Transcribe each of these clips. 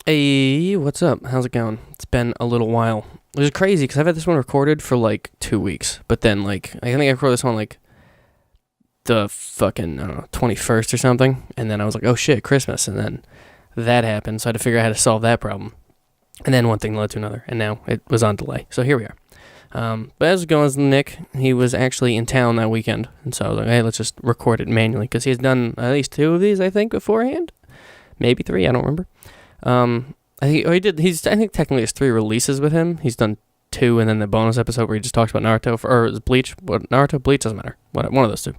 Hey, what's up? How's it going? It's been a little while. It was crazy because I've had this one recorded for like 2 weeks, but then like I think I recorded this one like the fucking I don't know 21st or something, and then I was like, oh shit, Christmas, and then that happened, so I had to figure out how to solve that problem, and then one thing led to another, and now it was on delay. So here we are. But as it goes, Nick, he was actually in town that weekend, and so I was like, hey, let's just record it manually because he's done at least 2 of these, I think, beforehand, maybe 3, I don't remember. I think technically it's 3 releases with him. He's done 2, and then the bonus episode where he just talks about Naruto or Bleach. What Naruto, Bleach doesn't matter. One of those 2.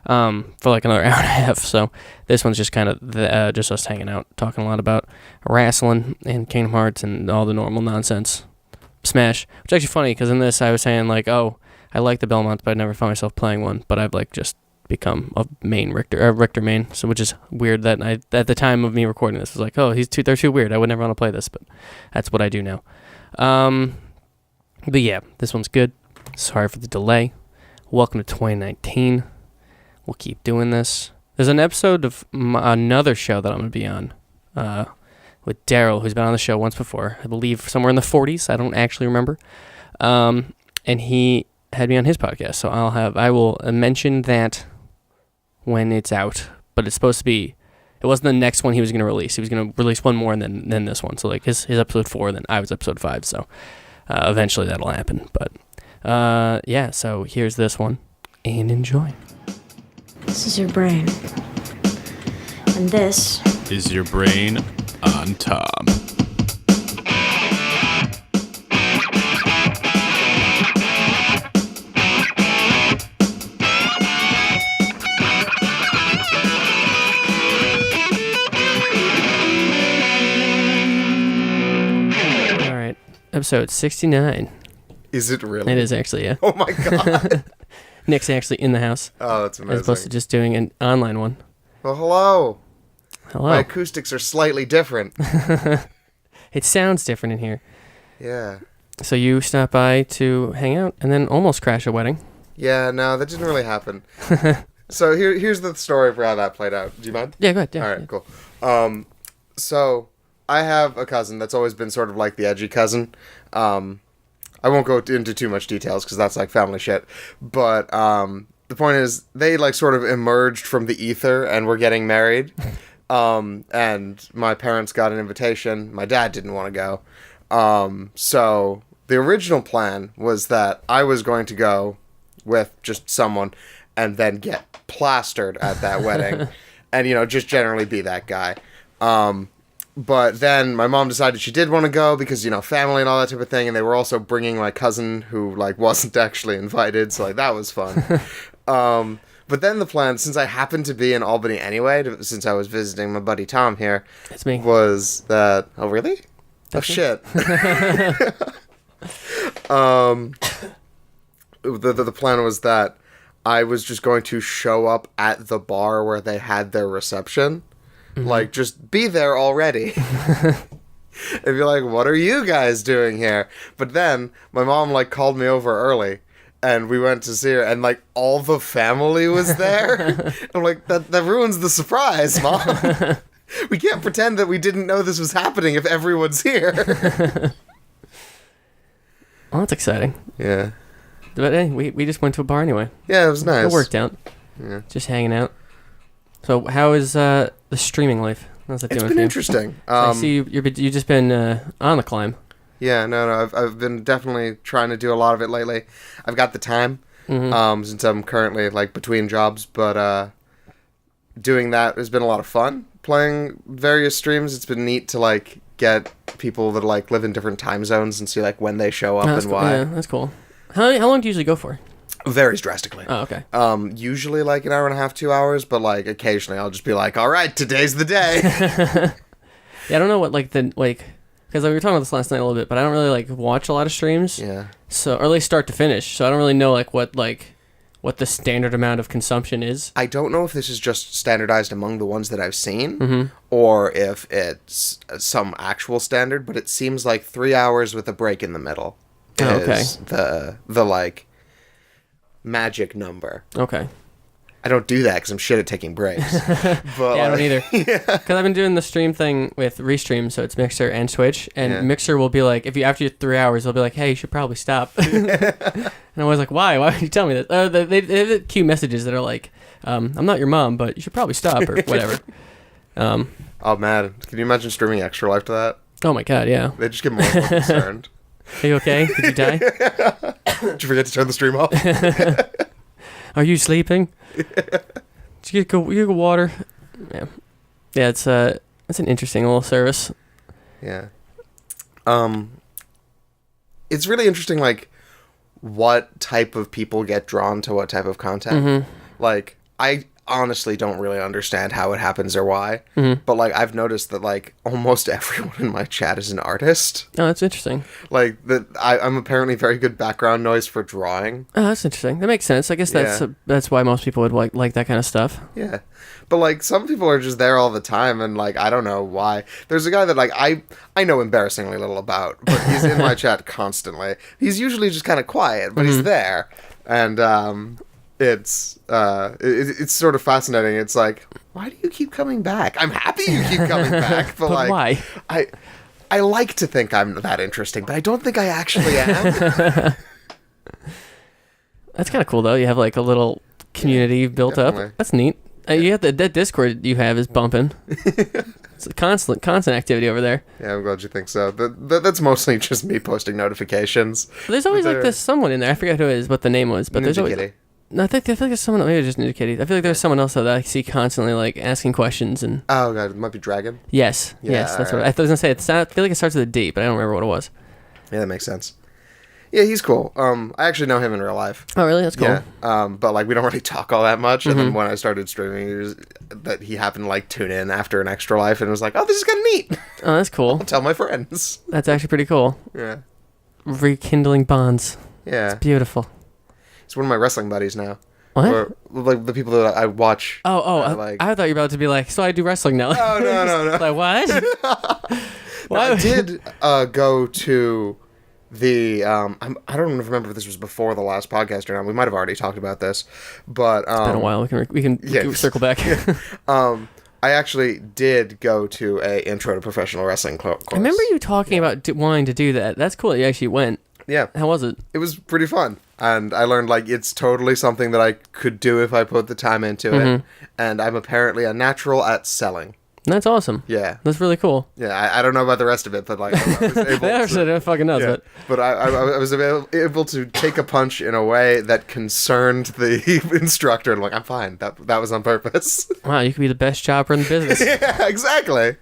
For like another hour and a half. So this one's just kind of just us hanging out, talking a lot about wrestling and Kingdom Hearts and all the normal nonsense. Smash, which is actually funny because in this I was saying like, oh, I like the Belmonts, but I never found myself playing one. But I've like just become a main Richter main, so which is weird that I at the time of me recording this was like, oh, they're too weird, I would never want to play this, but that's what I do now. But yeah, this one's good. Sorry for the delay. Welcome to 2019. We'll keep doing this. There's an episode of another show that I'm going to be on with Daryl, who's been on the show once before, I believe somewhere in the 40s, I don't actually remember, and he had me on his podcast, so I will mention that when it's out, but it's supposed to be, it wasn't the next one he was going to release. He was going to release one more and then this one. So like his episode 4, then I was episode 5. So eventually that'll happen. But yeah, so here's this one and enjoy. This is your brain. And this is your brain on Tom. Episode 69. Is it really? It is actually, yeah. Oh my god. Nick's actually in the house. Oh, that's amazing. As opposed to just doing an online one. Well, hello. Hello. My acoustics are slightly different. It sounds different in here. Yeah. So you stopped by to hang out and then almost crash a wedding. Yeah, no, that didn't really happen. So here's the story for how that played out. Do you mind? Yeah, go ahead. Yeah, all right, cool. So I have a cousin that's always been sort of like the edgy cousin. I won't go into too much details because that's like family shit. But the point is, they like sort of emerged from the ether and were getting married. And my parents got an invitation. My dad didn't want to go. So the original plan was that I was going to go with just someone and then get plastered at that wedding. And, just generally be that guy. But then my mom decided she did want to go because, family and all that type of thing. And they were also bringing my cousin who, like, wasn't actually invited. So, like, that was fun. But then the plan, since I happened to be in Albany anyway, since I was visiting my buddy Tom here. It's me. Was that... Oh, really? That's oh, shit. The plan was that I was just going to show up at the bar where they had their reception. Mm-hmm. Like, just be there already. And be like, what are you guys doing here? But then, my mom, like, called me over early, and we went to see her, and, like, all the family was there. I'm like, that ruins the surprise, Mom. We can't pretend that we didn't know this was happening if everyone's here. Well, that's exciting. Yeah. But hey, we just went to a bar anyway. Yeah, it was nice. It worked out. Yeah. Just hanging out. So how is the streaming life? How's that doing? It's been interesting. I see you've just been on the climb. Yeah, no, I've been definitely trying to do a lot of it lately. I've got the time, since I'm currently like between jobs, but doing that has been a lot of fun. Playing various streams, it's been neat to like get people that like live in different time zones and see like when they show up and why. Yeah, that's cool. How long do you usually go for? Varies drastically. Oh, okay. Usually like an hour and a half, 2 hours, but like occasionally I'll just be like, all right, today's the day. Yeah, I don't know what because we were talking about this last night a little bit, but I don't really like watch a lot of streams. Yeah. So, or at least start to finish. So I don't really know what the standard amount of consumption is. I don't know if this is just standardized among the ones that I've seen, or if it's some actual standard, but it seems like 3 hours with a break in the middle is the like magic number. Okay. I don't do that because I'm shit at taking breaks. But I don't either. Because I've been doing the stream thing with Restream, so it's Mixer and Twitch, and Mixer will be like, if you after 3 hours, they'll be like, hey, you should probably stop. And I was like, why? Why would you tell me this? They have cute messages that are like, I'm not your mom, but you should probably stop or whatever. Oh man, can you imagine streaming Extra Life to that? Oh my god, yeah. They just get more and more concerned. Are you okay? Did you die? Did you forget to turn the stream off? Are you sleeping? Did you get water? Yeah, it's an interesting little service. Yeah. It's really interesting, like, what type of people get drawn to what type of content. Like, I honestly don't really understand how it happens or why, but like I've noticed that like almost everyone in my chat is an artist. Oh, that's interesting. Like that, I'm apparently very good background noise for drawing. Oh, that's interesting. That makes sense. I guess that's why most people would like that kind of stuff. Yeah, but like some people are just there all the time, and like I don't know why. There's a guy that like I know embarrassingly little about, but he's in my chat constantly. He's usually just kind of quiet, but he's there, and it's sort of fascinating. It's like, why do you keep coming back? I'm happy you keep coming back, but like, why? I like to think I'm that interesting, but I don't think I actually am. That's kind of cool, though. You have like a little community built definitely. up. That's neat. You have that Discord you have is bumping. It's a constant activity over there. Yeah, I'm glad you think so. That's mostly just me posting notifications. But there's always like this someone in there. I forget who it is, what the name was, but there's always. Kitty. No, I feel like there's someone, maybe just Ninja Kitty. I feel like there's someone else that I see constantly like asking questions and. Oh god, it might be Dragon. Yes, that's what I was gonna say. I feel like it starts with a D, but I don't remember what it was. Yeah, that makes sense. Yeah, he's cool. I actually know him in real life. Oh, really? That's cool. Yeah. But like we don't really talk all that much. And then when I started streaming, he happened to like tune in after an Extra Life and was like, "Oh, this is kind of neat." Oh, that's cool. I'll tell my friends. That's actually pretty cool. Yeah. Rekindling bonds. Yeah. It's beautiful. He's one of my wrestling buddies now. What? Or like the people that I watch. I thought you were about to be like, so I do wrestling now. Oh no. Like what? No, I did go to the I don't remember if this was before the last podcast or not. We might have already talked about this, but it's been a while. We can circle back. I actually did go to a intro to professional wrestling course. I remember you talking about wanting to do that. That's cool that you actually went. Yeah. How was it? It was pretty fun. And I learned, like, it's totally something that I could do if I put the time into it. And I'm apparently a natural at selling. That's awesome. Yeah. That's really cool. Yeah, I don't know about the rest of it, but, like, I was able to... fucking nuts, yeah. But I was able to take a punch in a way that concerned the instructor. And I'm like, I'm fine. That was on purpose. Wow, you could be the best chopper in the business. Yeah, exactly.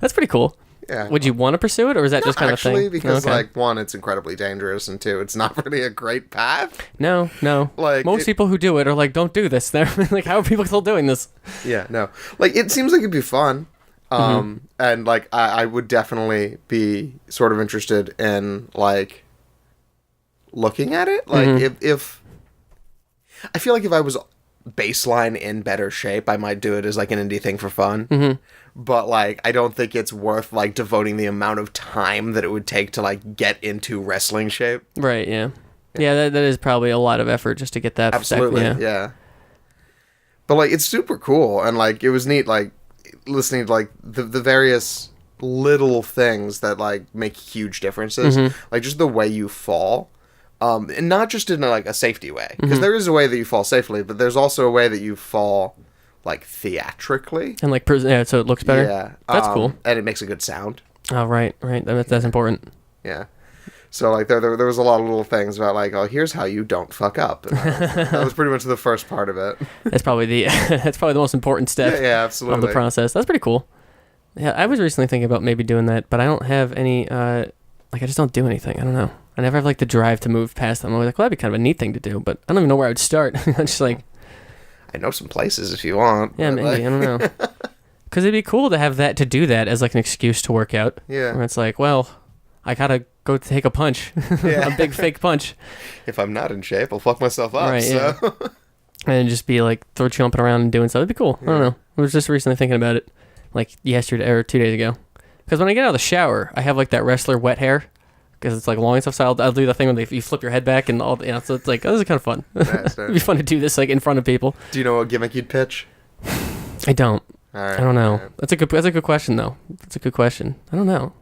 That's pretty cool. Yeah. Would you want to pursue it, or is that just kind of a thing? Actually, because, like, one, it's incredibly dangerous, and two, it's not really a great path. No. Like, most people who do it are like, don't do this. They're like, how are people still doing this? Yeah, no. Like, it seems like it'd be fun. And, like, I would definitely be sort of interested in, like, looking at it. Like, if... I feel like if I was baseline in better shape, I might do it as, like, an indie thing for fun. But, like, I don't think it's worth, like, devoting the amount of time that it would take to, like, get into wrestling shape. Right, yeah. Yeah, that is probably a lot of effort just to get that. Absolutely, yeah. But, like, it's super cool, and, like, it was neat, like, listening to, like, the various little things that, like, make huge differences. Like, just the way you fall. And not just in, like, a safety way. Because there is a way that you fall safely, but there's also a way that you fall... like theatrically and like so it looks better. Yeah, that's cool, and it makes a good sound. Oh right, that's important. Yeah, so like there was a lot of little things about like, oh, here's how you don't fuck up. That was pretty much the first part of it. That's probably the most important step. Yeah, absolutely. Of the process. That's pretty cool. Yeah, I was recently thinking about maybe doing that, but I don't have any. Like I just don't do anything. I don't know. I never have like the drive to move past them. I was like, well, that'd be kind of a neat thing to do, but I don't even know where I would start. I'm just like. I know some places if you want. Yeah, maybe. Like... I don't know. Because it'd be cool to have that, to do that as like an excuse to work out. Yeah. Where it's like, well, I gotta go take a punch. Yeah. A big fake punch. If I'm not in shape, I'll fuck myself up. Right, so. Yeah. And just be like, throw jumping around and doing stuff. It'd be cool. Yeah. I don't know. I was just recently thinking about it. Like yesterday or 2 days ago. Because when I get out of the shower, I have like that wrestler wet hair because it's like long and stuff. So I'll do the thing when you flip your head back and all. So it's like, oh, this is kind of fun. Nice, It'd be fun to do this like in front of people. Do you know what gimmick you'd pitch? I don't. All right, I don't know. all right. That's a good question though. That's a good question. I don't know.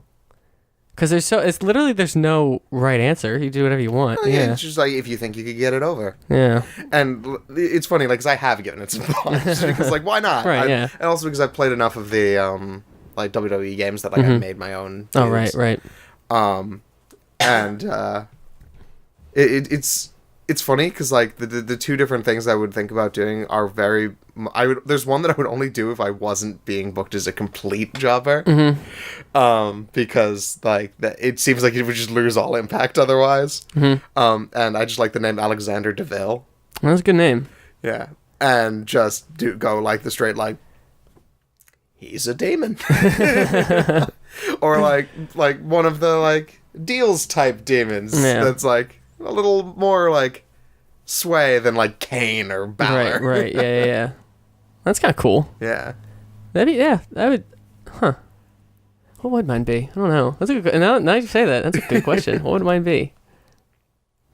Because it's literally there's no right answer. You do whatever you want. Oh, yeah, it's just like if you think you could get it over. Yeah. And it's funny, like, because I have given it some thought. Just because, like, why not? Right, yeah. And also because I've played enough of the, like, WWE games that, like, I made my own games. Oh, right. And, it's funny because, like, the two different things I would think about doing are very... There's one that I would only do if I wasn't being booked as a complete jobber. Because, like, it seems like it would just lose all impact otherwise. And I just like the name Alexander DeVille. That's a good name. Yeah. And just go, like, the straight, like, he's a demon. Or, like one of the, like, Deals type demons. Yeah. That's, like, a little more, like, sway than, like, Kane or Balor. Right. Yeah. That's kind of cool. Yeah. That would... Huh. What would mine be? I don't know. That's a good... Now you say that, that's a good question. What would mine be?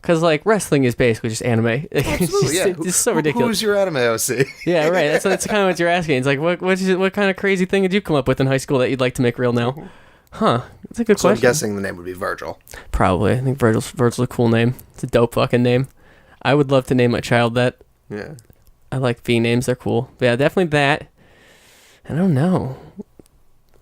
Because, like, wrestling is basically just anime. Absolutely, yeah. It's so ridiculous. Who's your anime OC? Yeah, right. That's kind of what you're asking. It's like, what kind of crazy thing did you come up with in high school that you'd like to make real now? Huh. That's a good So question. I'm guessing the name would be Virgil. Probably. I think Virgil's a cool name. It's a dope fucking name. I would love to name my child that. Yeah. I like V names. They're cool. But yeah, definitely that. I don't know.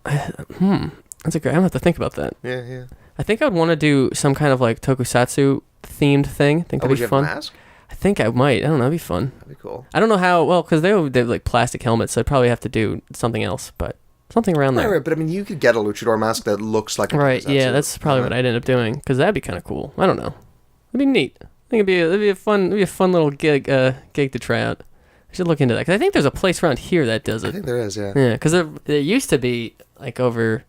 That's a great... I'm going to have to think about that. Yeah. I think I would want to do some kind of, like, tokusatsu themed thing. I think that'd Would be you fun. have a mask? I think I might. I don't know. That'd be fun. That'd be cool. I don't know how... Well, because they have, like, plastic helmets, so I'd probably have to do something else, but something around there. Right, but I mean, you could get a luchador mask that looks like a Right, tokusatsu. yeah, that's probably what I'd end up doing, because that'd be kind of cool. I don't know. It'd be neat. I think it'd be a fun little gig to try out. I should look into that, because I think there's a place around here that does it. I think there is, yeah. Yeah, because there used to be, like, over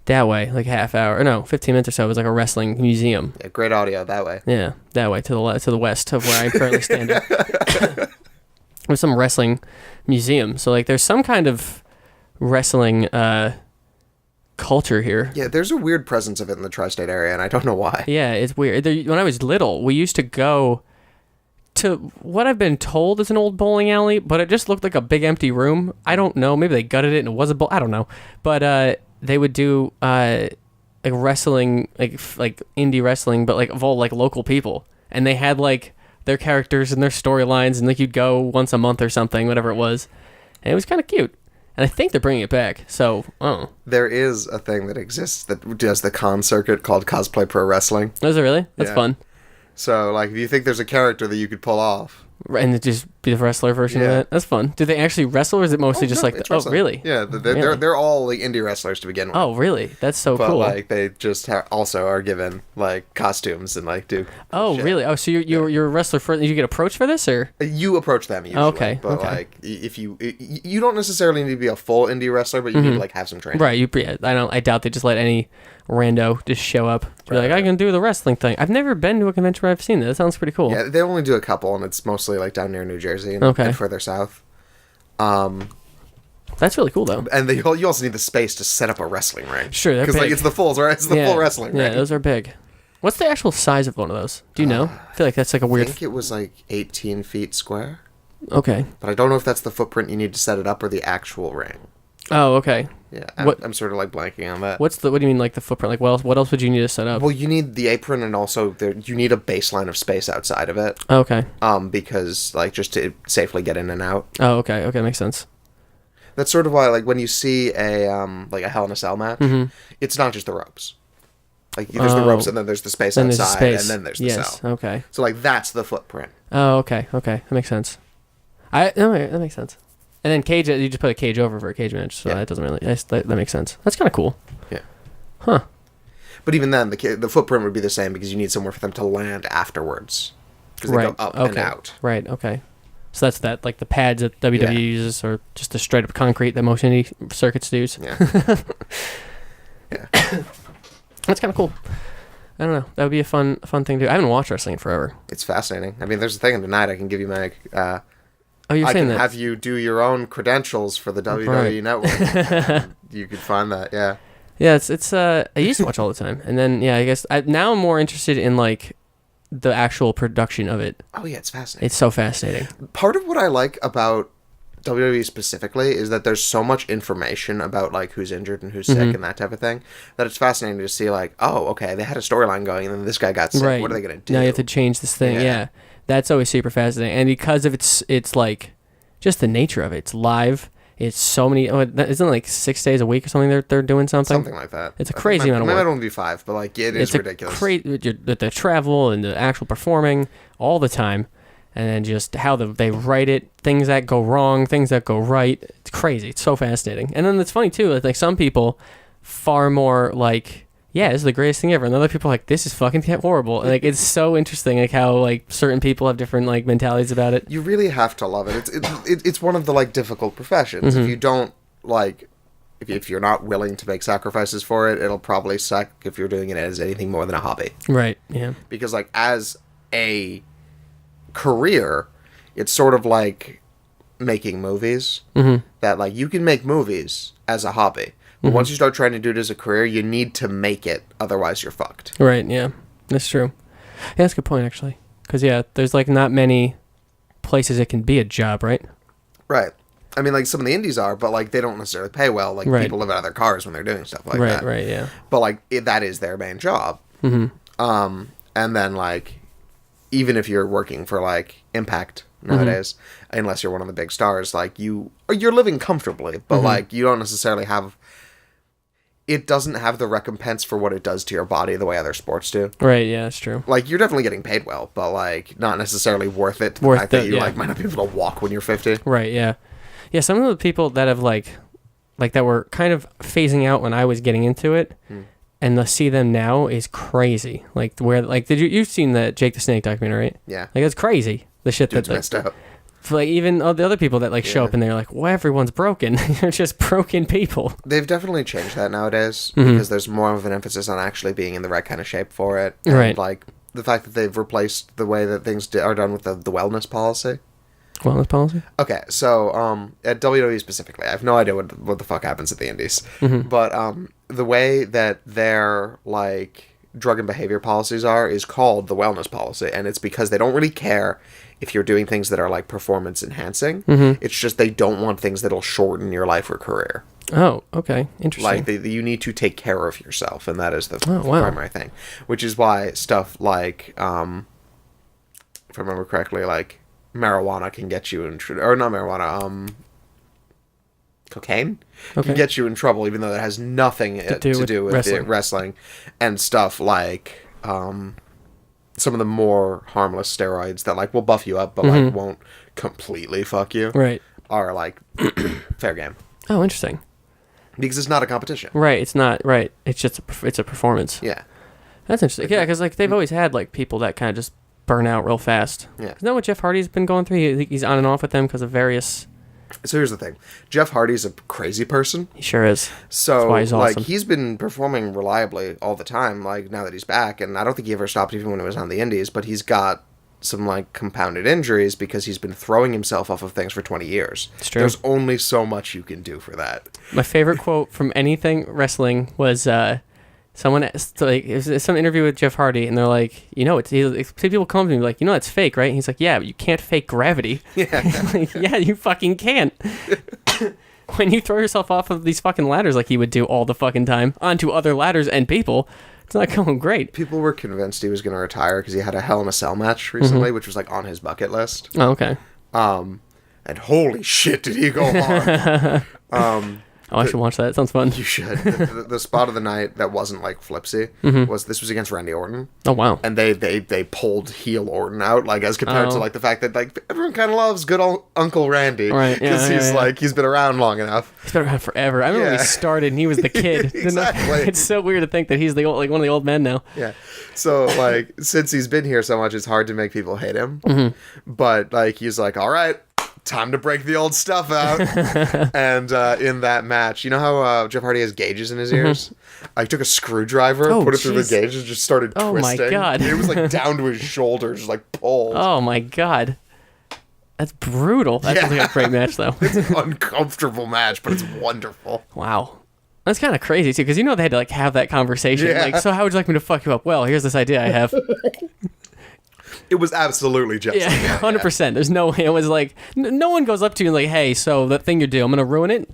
that way, like 15 minutes or so, it was like a wrestling museum. Yeah, great audio that way. Yeah, that way, to the west of where I'm currently standing. There's some wrestling museum, so, like, there's some kind of wrestling culture here. Yeah, there's a weird presence of it in the tri-state area, and I don't know why. Yeah, it's weird. When I was little, we used to go to what I've been told is an old bowling alley, but it just looked like a big empty room. I don't know. Maybe they gutted it and it was a bowl. I don't know. But they would do like wrestling, like indie wrestling, but like of all like local people, and they had like their characters and their storylines, and like you'd go once a month or something, whatever it was, and it was kind of cute. And I think they're bringing it back. So, oh. There is a thing that exists that does the con circuit called Cosplay Pro Wrestling. Is it really? That's Yeah. fun. So, like, if you think there's a character that you could pull off. And it just be the wrestler version of Yeah. it. That's fun. Do they actually wrestle, or is it mostly just no, like... it's Oh, wrestling. really? Yeah, they're all like indie wrestlers to begin with. Oh, really? That's so But, cool. like, they just also are given, like, costumes and, like, do Oh, shit. really? Oh, so you're a wrestler for... You get approached for this, or... You approach them usually. Okay, But, okay. like, if you don't necessarily need to be a full indie wrestler, but you need to, like, have some training. Right, I doubt they just let any rando just show up. Be like, I can do the wrestling thing. I've never been to a convention where I've seen that. That sounds pretty cool. Yeah, they only do a couple, and it's mostly, like, down near New Jersey and, Okay. and further south. That's really cool, though. And you also need the space to set up a wrestling ring. Sure, they're Because, like, big. it's the full wrestling Yeah, ring. those are big. What's the actual size of one of those? Do you know? I feel like that's like a I weird... think it was, like, 18 feet square. Okay. But I don't know if that's the footprint you need to set it up or the actual ring. Oh, okay. Yeah, What- I'm sort of, like, blanking on that. What do you mean, like the footprint? Like, what else would you need to set up? Well, you need the apron, and also you need a baseline of space outside of it. Oh, okay. Because, like, just to safely get in and out. Oh, okay. Okay, makes sense. That's sort of why, like, when you see a Hell in a Cell match, it's not just the ropes. Like, there's the ropes, and then there's the space Then there's the outside, space. and then there's the Yes. cell. Okay. So, like, that's the footprint. Oh, okay. Okay, that makes sense. That makes sense. And then cage, you just put a cage over for a cage match, so Yeah. that doesn't really... That makes sense. That's kind of cool. Yeah. Huh. But even then, the footprint would be the same because you need somewhere for them to land afterwards. Because they Right. go up okay. and out. Right. Okay. So that's that. Like the pads that WWE uses, or just the straight up concrete that most indie circuits use. Yeah. Yeah. That's kind of cool. I don't know. That would be a fun thing to do. I haven't watched wrestling in forever. It's fascinating. I mean, there's a thing tonight. I can give you my... Oh, you're I saying can that? have you do your own credentials for the WWE Right. Network. You could find that, yeah. Yeah, it's I used to watch all the time, and then yeah, I guess now I'm more interested in like the actual production of it. Oh yeah, it's fascinating. It's so fascinating. Part of what I like about WWE specifically is that there's so much information about like who's injured and who's sick and that type of thing that it's fascinating to see like, oh, okay, they had a storyline going and then this guy got sick. Right. What are they gonna do? Now you have to change this thing. Yeah. That's always super fascinating, and because of it's like just the nature of it. It's live. It's so many. Isn't it like 6 days a week or something? They're doing something. Something like that. It's a crazy amount of work. It might only be 5, but like it is ridiculous. The travel and the actual performing all the time. And then just how they write it, things that go wrong, things that go right. It's crazy. It's so fascinating. And then it's funny, too. Like, some people far more like, yeah, this is the greatest thing ever. And other people are like, this is fucking horrible. And, like, it's so interesting, like, how, like, certain people have different, like, mentalities about it. You really have to love it. It's one of the, like, difficult professions. If you don't, like... If you're not willing to make sacrifices for it, it'll probably suck if you're doing it as anything more than a hobby. Right, yeah. Because, like, as a... career, it's sort of like making movies. That like you can make movies as a hobby, but once you start trying to do it as a career, you need to make it, otherwise you're fucked. Right, yeah, that's true. Yeah, that's a good point, actually, because yeah, there's like not many places it can be a job, right? Right. I mean, like some of the indies are, but like they don't necessarily pay well. Like people live out of their cars when they're doing stuff like that. Right, yeah. But like that is their main job. And then like even if you're working for like Impact nowadays, unless you're one of the big stars, like you're living comfortably, but like you don't necessarily have. It doesn't have the recompense for what it does to your body the way other sports do. Right, yeah, that's true. Like you're definitely getting paid well, but like not necessarily worth it. The fact that you like might not be able to walk when you're 50. Right, yeah, yeah. Some of the people that have like that were kind of phasing out when I was getting into it. And to see them now is crazy. Like where, like, you've seen the Jake the Snake documentary, right? Yeah. Like it's crazy. The shit Dude's that messed up. Like even all the other people that like show up and they're like, well, everyone's broken. They're just broken people. They've definitely changed that nowadays because there's more of an emphasis on actually being in the right kind of shape for it. And right. Like the fact that they've replaced the way that things are done with the wellness policy. Wellness policy? Okay, so at WWE specifically, I have no idea what the fuck happens at the Indies, but the way that their like drug and behavior policies is called the wellness policy, and it's because they don't really care if you're doing things that are like performance enhancing. It's just they don't want things that'll shorten your life or career. Oh, okay, interesting. Like you need to take care of yourself, and that is the primary thing. Which is why stuff like, if I remember correctly, like. Marijuana can get you in or not marijuana, cocaine can get you in trouble, even though that has nothing to do with wrestling and stuff like some of the more harmless steroids that like will buff you up but like won't completely fuck you. Right. Are like fair game. Oh, interesting. Because it's not a competition. Right. It's not right. It's just it's a performance. Yeah. That's interesting. Yeah, because like they've always had like people that kind of just burn out real fast. Yeah. Isn't that what Jeff Hardy's been going through? He's on and off with them because of various... So here's the thing. Jeff Hardy's a crazy person. He sure is. So, that's why he's awesome. Like, he's been performing reliably all the time, like, now that he's back, and I don't think he ever stopped even when he was on the Indies, but he's got some, like, compounded injuries because he's been throwing himself off of things for 20 years. It's true. There's only so much you can do for that. My favorite quote from anything wrestling was... someone like it was some interview with Jeff Hardy, and they're like, you know, people come to me like, you know, that's fake, right? And he's like, yeah, but you can't fake gravity. Yeah, like, yeah, you fucking can't. When you throw yourself off of these fucking ladders like he would do all the fucking time onto other ladders and people, it's not going great. People were convinced he was going to retire because he had a Hell in a Cell match recently, which was like on his bucket list. Oh, okay. And holy shit, did he go hard? I should watch that. It sounds fun. You should. The spot of the night that wasn't like flipsy was against Randy Orton. Oh wow! And they pulled heel Orton out, like as compared to like the fact that like everyone kind of loves good old Uncle Randy, right? Because he's been around long enough. He's been around forever. I remember when he started and he was the kid. Exactly. It's so weird to think that he's the one of the old men now. Yeah. So like since he's been here so much, it's hard to make people hate him. But like he's like, all right. Time to break the old stuff out. And in that match, you know how Jeff Hardy has gauges in his ears? I took a screwdriver, put it through the gauges, and just started twisting. Oh my god. It was like down to his shoulders, like pulled. Oh my god. That's brutal. That sounds like a great match, though. It's an uncomfortable match, but it's wonderful. Wow. That's kind of crazy, too, because you know they had to, like, have that conversation. Yeah. Like, so how would you like me to fuck you up? Well, here's this idea I have. It was absolutely just Yeah, like that, 100%. There's no way. It was like, no one goes up to you and like, hey, so that thing you do, I'm going to ruin it?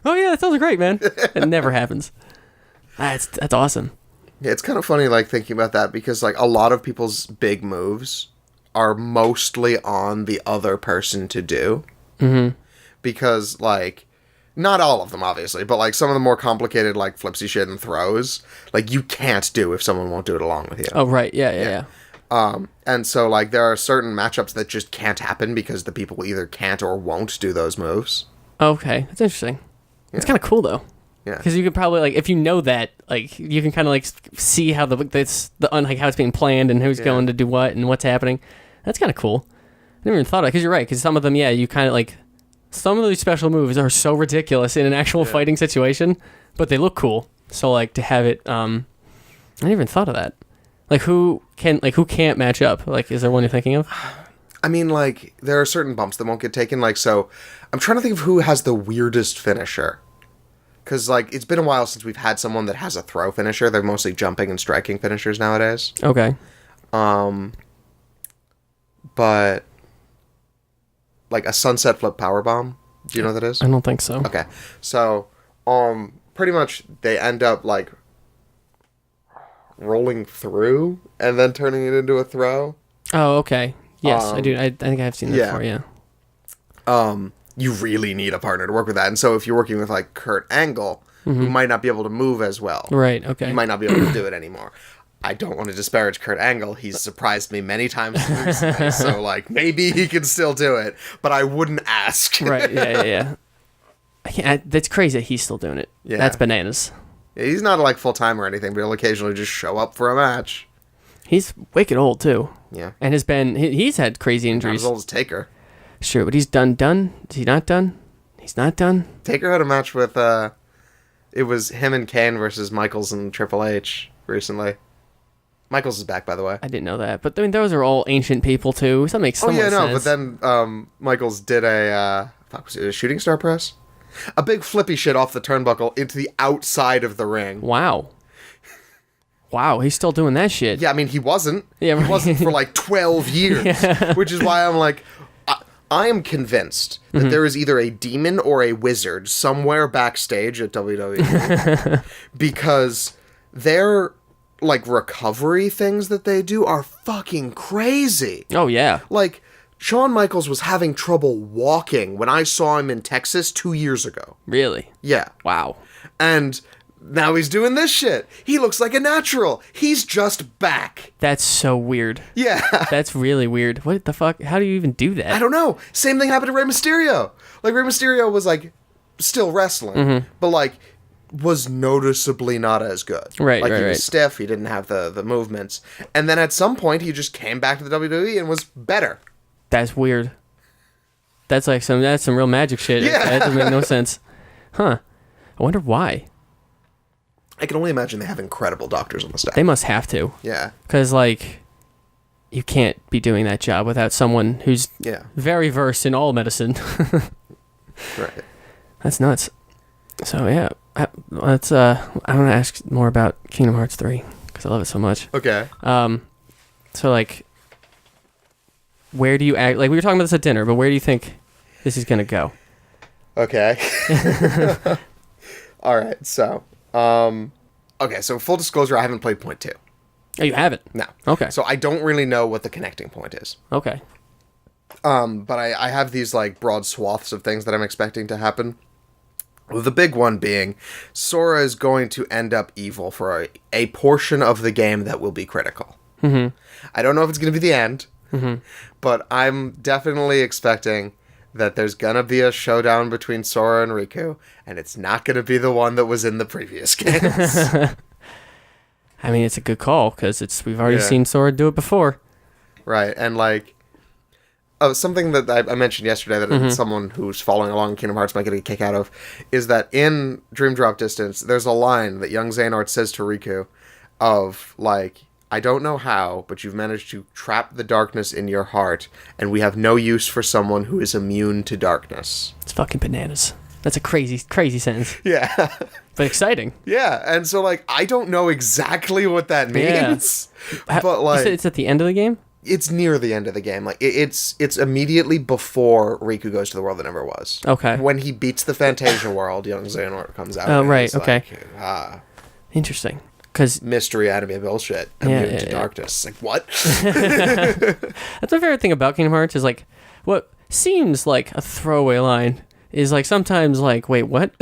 Oh, yeah, that sounds great, man. It never happens. That's awesome. Yeah, it's kind of funny, like, thinking about that, because, like, a lot of people's big moves are mostly on the other person to do. Mm-hmm. Because, like, not all of them, obviously, but, like, some of the more complicated, like, flipsy shit and throws, like, you can't do if someone won't do it along with you. Oh, right. Yeah. And so, like, there are certain matchups that just can't happen because the people either can't or won't do those moves. Okay. That's interesting. It's kind of cool, though. Yeah. Because you could probably, like, if you know that, like, you can kind of, like, see how like, how it's being planned and who's going to do what and what's happening. That's kind of cool. I never even thought of it, because you're right, because some of them, you kind of, like, some of these special moves are so ridiculous in an actual fighting situation, but they look cool. So, like, to have it, I never even thought of that. Like, who can't match up? Like, is there one you're thinking of? I mean, like, there are certain bumps that won't get taken, like, so, I'm trying to think of who has the weirdest finisher. Because, like, it's been a while since we've had someone that has a throw finisher. They're mostly jumping and striking finishers nowadays. Okay. But, like, a sunset flip powerbomb. Do you know what that is? I don't think so. Okay. So, pretty much they end up, like, rolling through and then turning it into a throw. Oh, okay. Yes, I do. I think I've seen that before, yeah. You really need a partner to work with that. And so if you're working with, like, Kurt Angle, who might not be able to move as well. Right, okay. You might not be able to do it anymore. I don't want to disparage Kurt Angle. He's surprised me many times recently, so, like, maybe he can still do it, but I wouldn't ask. Right, yeah. That's crazy that he's still doing it. Yeah. That's bananas. Yeah, he's not, like, full-time or anything, but he'll occasionally just show up for a match. He's wicked old, too. Yeah. And he's had crazy Not injuries. as old as Taker. Sure, but he's done. Is he not done? He's not done? Taker had a match with, it was him and Kane versus Michaels and Triple H recently. Michaels is back, by the way. I didn't know that. But, I mean, those are all ancient people, too. So that makes sense. But then Michaels did was it a shooting star press? A big flippy shit off the turnbuckle into the outside of the ring. Wow, he's still doing that shit. Yeah, I mean, he wasn't. Yeah, right. He wasn't for like 12 years, which is why I'm like, I am convinced that there is either a demon or a wizard somewhere backstage at WWE because their, like, recovery things that they do are fucking crazy. Oh, yeah. Like, Shawn Michaels was having trouble walking when I saw him in Texas 2 years ago. Really? Yeah. Wow. And now he's doing this shit. He looks like a natural. He's just back. That's so weird. Yeah. That's really weird. What the fuck? How do you even do that? I don't know. Same thing happened to Rey Mysterio. Like, Rey Mysterio was, like, still wrestling, but, like, was noticeably not as good. Right, Like, he right. was stiff. He didn't have the movements. And then at some point, he just came back to the WWE and was better. That's weird. That's some real magic shit. Yeah. That doesn't make no sense. Huh. I wonder why. I can only imagine they have incredible doctors on the staff. They must have to. Yeah. Because, like, you can't be doing that job without someone who's very versed in all medicine. Right. That's nuts. So, yeah. I want to ask more about Kingdom Hearts 3 because I love it so much. Okay. So, like, where do you act? Like, we were talking about this at dinner, but where do you think this is going to go? Okay. All right. So, okay. So, full disclosure, I haven't played Point 2. Oh, you haven't? No. Okay. So, I don't really know what the connecting point is. Okay. But I have these, like, broad swaths of things that I'm expecting to happen. The big one being Sora is going to end up evil for a portion of the game that will be critical. Mm-hmm. I don't know if it's going to be the end, but I'm definitely expecting that there's going to be a showdown between Sora and Riku, and it's not going to be the one that was in the previous games. I mean, it's a good call, because we've already seen Sora do it before. Right, and, like, something that I mentioned yesterday that someone who's following along in Kingdom Hearts might get a kick out of is that in Dream Drop Distance, there's a line that young Xehanort says to Riku of, like, I don't know how, but you've managed to trap the darkness in your heart, and we have no use for someone who is immune to darkness. It's fucking bananas. That's a crazy sentence, Yeah. but exciting. Yeah, and so, like, I don't know exactly what that means, but, like... You said it's at the end of the game? It's near the end of the game. Like, it's immediately before Riku goes to the world that never was. Okay. When he beats the Fantasia world, young Xehanort comes out. Oh, and right, it's okay. Like, Interesting. Because mystery anime bullshit. Immune to darkness. Like, what? that's my favorite thing about Kingdom Hearts is, like, what seems like a throwaway line is, like, sometimes, like, wait, what?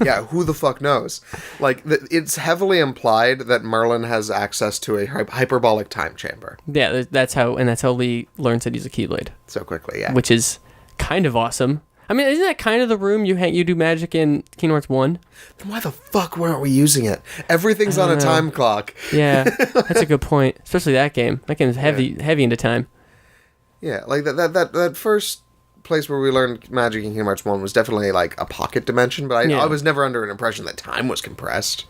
Yeah, who the fuck knows? Like, it's heavily implied that Merlin has access to a hyperbolic time chamber. Yeah, that's how Lee learns that he's a Keyblade. So quickly, yeah. Which is kind of awesome. I mean, isn't that kind of the room you do magic in Kingdom Hearts 1? Then why the fuck weren't we using it? Everything's on a time clock. Yeah, that's a good point. Especially that game. That game is heavy into time. Yeah, like that first place where we learned magic in Kingdom Hearts 1 was definitely like a pocket dimension, but I was never under an impression that time was compressed.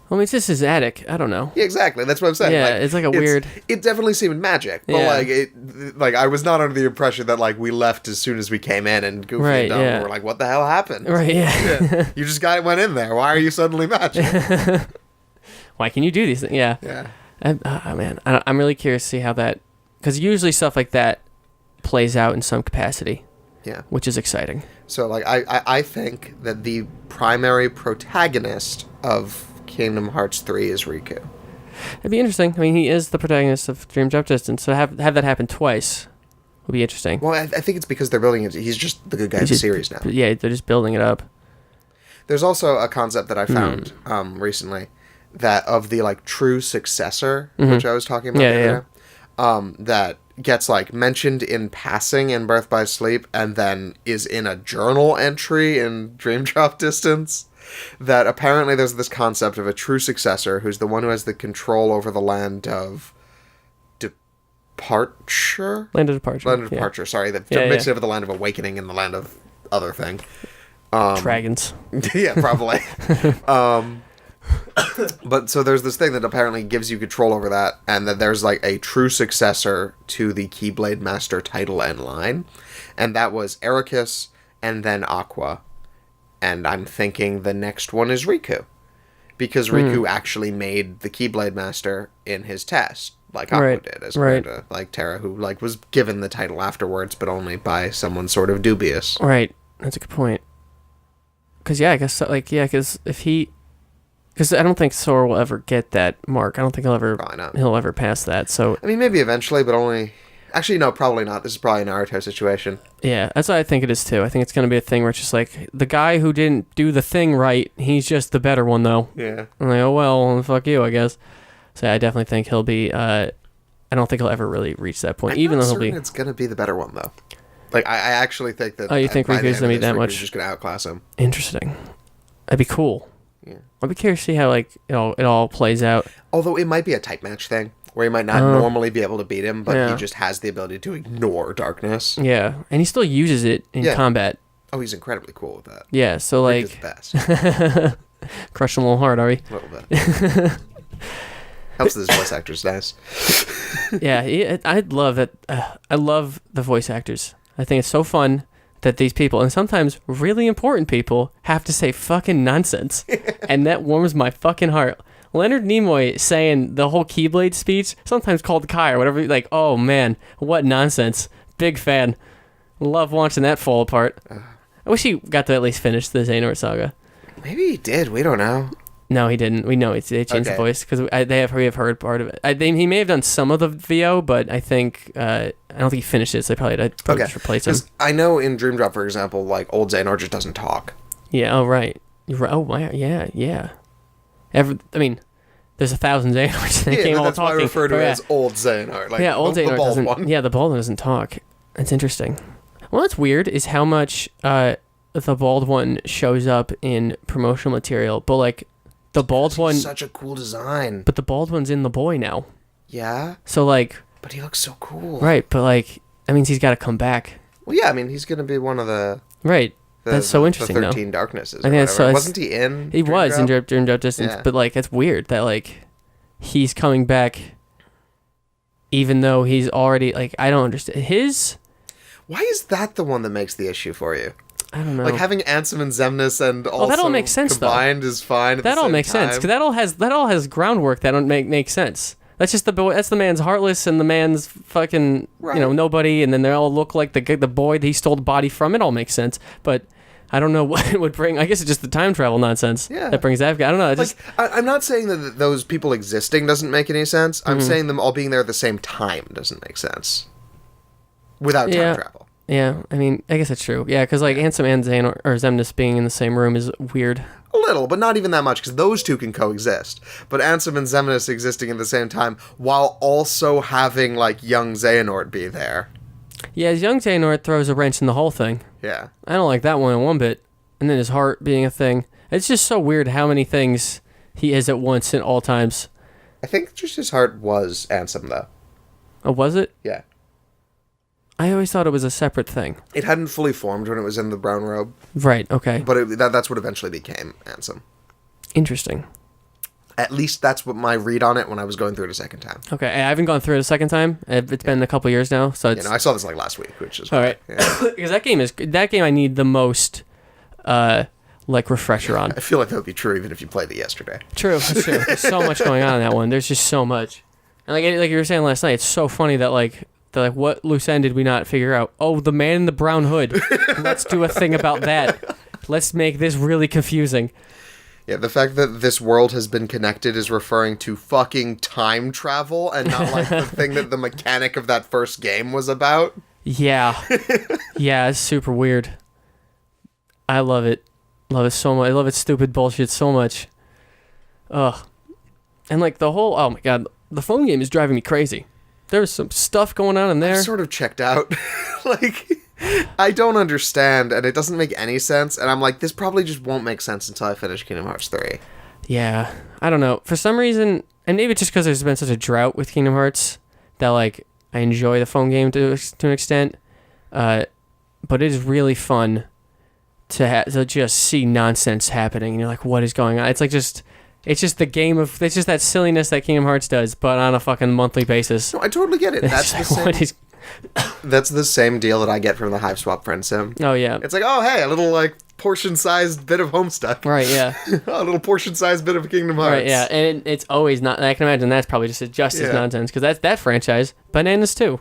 Well, I mean, it's just his attic. I don't know. Yeah, exactly. That's what I'm saying. Yeah, like, it's like a weird... It definitely seemed magic, but like I was not under the impression that like we left as soon as we came in and Goofy and Donald were like, what the hell happened? Right, yeah. You just went in there. Why are you suddenly magic? Why can you do these things? Yeah. Yeah. Man, I'm really curious to see how that... Because usually stuff like that plays out in some capacity. Yeah. Which is exciting. So, like, I think that the primary protagonist of Kingdom Hearts 3 is Riku. It'd be interesting. I mean, he is the protagonist of Dream Drop Distance, so have that happen twice would be interesting. Well, I think it's because they're building it. He's just the good guy of the series now. Yeah, they're just building it up. There's also a concept that I found recently that of the, like, true successor, which I was talking about the other day, that gets, like, mentioned in passing in Birth by Sleep and then is in a journal entry in Dream Drop Distance. That apparently there's this concept of a true successor who's the one who has the control over the land of departure? Land of Departure. Land of Departure, sorry. That mixed it with the Land of Awakening and the Land of other thing. Dragons. Yeah, probably. But so there's this thing that apparently gives you control over that, and that there's like a true successor to the Keyblade Master title and line, and that was Ericus and then Aqua. And I'm thinking the next one is Riku. Because Riku actually made the Keyblade Master in his test, like Aqua did, as compared to like Terra, who like was given the title afterwards, but only by someone sort of dubious. Right. That's a good point. Because, I guess, like, because if he... Because I don't think Sora will ever get that mark. I don't think he'll ever pass that, so... I mean, maybe eventually, but only... Actually, no, probably not. This is probably a Naruto situation. Yeah, that's what I think it is, too. I think it's going to be a thing where it's just like, the guy who didn't do the thing right, he's just the better one, though. Yeah. I'm like, oh, well, fuck you, I guess. So I definitely think he'll be... I don't think he'll ever really reach that point, even though he'll be... it's going to be the better one, though. Like, I actually think that... Oh, you think Riku's going to be that much? Riku's just going to outclass him. Interesting. That'd be cool. Yeah. I'd be curious to see how, like, it all plays out. Although it might be a type match thing. Where he might not normally be able to beat him, but he just has the ability to ignore darkness. Yeah, and he still uses it in combat. Oh, he's incredibly cool with that. Yeah, so like... He's the best. Crush him a little hard, are we? A little bit. Helps that his voice actor's nice. Yeah, I'd love that. I love the voice actors. I think it's so fun that these people, and sometimes really important people, have to say fucking nonsense. And that warms my fucking heart. Leonard Nimoy saying the whole Keyblade speech, sometimes called Kai or whatever, like, oh man, what nonsense. Big fan. Love watching that fall apart. I wish he got to at least finish the Xehanort saga. Maybe he did, we don't know. No, he didn't. We know they changed the voice, because we have heard part of it. He may have done some of the VO, but I think, I don't think he finished it, so they probably just replaced him. I know in Dream Drop, for example, like, old Xehanort just doesn't talk. Yeah, oh right. Oh, wow, yeah. There's 1,000 Xehanorts. They came all that's talking. Why I refer to it as old Xehanort. Like, old Xehanort doesn't. One. Yeah, the bald one doesn't talk. That's interesting. Well, what's weird is how much the bald one shows up in promotional material, but like the bald one. Such a cool design. But the bald one's in the boy now. Yeah. So like. But he looks so cool. Right, but like that means he's got to come back. Well, yeah, I mean he's gonna be one of the. Right. That's so interesting, the 13 Darknesses. I think so. Wasn't he in? He was in Dream Drop Distance, but like it's weird that like he's coming back, even though he's already like I don't understand his. Why is that the one that makes the issue for you? I don't know. Like having Ansem and Xemnas and also that all makes sense, combined is fine. That all makes sense because that all has groundwork that don't make sense. That's just that's the man's heartless and the man's fucking nobody, and then they all look like the boy that he stole the body from. It all makes sense, but I don't know what it would bring. I guess it's just the time travel nonsense that brings that. I don't know. I'm not saying that those people existing doesn't make any sense. I'm saying them all being there at the same time doesn't make sense without time travel. Yeah, I mean, I guess that's true. Yeah, because like Ansem and Zane or Xemnas being in the same room is weird. A little, but not even that much, because those two can coexist. But Ansem and Xemnas existing at the same time while also having, like, young Xehanort be there. Yeah, young Xehanort throws a wrench in the whole thing. Yeah. I don't like that one bit. And then his heart being a thing. It's just so weird how many things he is at once at all times. I think just his heart was Ansem, though. Oh, was it? Yeah. I always thought it was a separate thing. It hadn't fully formed when it was in the brown robe. Right, okay. But that's what eventually became Ansem. Interesting. At least that's what my read on it when I was going through it a second time. Okay, I haven't gone through it a second time. It's been a couple years now, so it's... I saw this like last week, which is... All right. Because that game I need the most, refresher on. I feel like that would be true even if you played it yesterday. True, that's true. There's so much going on in that one. There's just so much. And like you were saying last night, it's so funny that they're like, what loose end did we not figure out? Oh, the man in the brown hood. Let's do a thing about that. Let's make this really confusing. Yeah, the fact that this world has been connected is referring to fucking time travel and not like the thing that the mechanic of that first game was about. Yeah. Yeah, it's super weird. I love it. Love it so much. I love its stupid bullshit so much. Ugh. And like the whole, oh my god, the phone game is driving me crazy. There's some stuff going on in there. I'm sort of checked out. I don't understand, and it doesn't make any sense, and I'm like, this probably just won't make sense until I finish Kingdom Hearts 3. Yeah, I don't know. For some reason, and maybe it's just because there's been such a drought with Kingdom Hearts, that, like, I enjoy the phone game to an extent, but it is really fun to just see nonsense happening, and you're like, what is going on? It's like just... It's just the game of... It's just that silliness that Kingdom Hearts does, but on a fucking monthly basis. No, I totally get it. That's the same... That's the same deal that I get from the Hive Swap Friend Sim. Oh, yeah. It's like, oh, hey, a little, like, portion-sized bit of Homestuck. Right, yeah. A little portion-sized bit of Kingdom Hearts. Right, yeah. And it's always not... I can imagine that's probably just as nonsense, because that's that franchise. Bananas, too.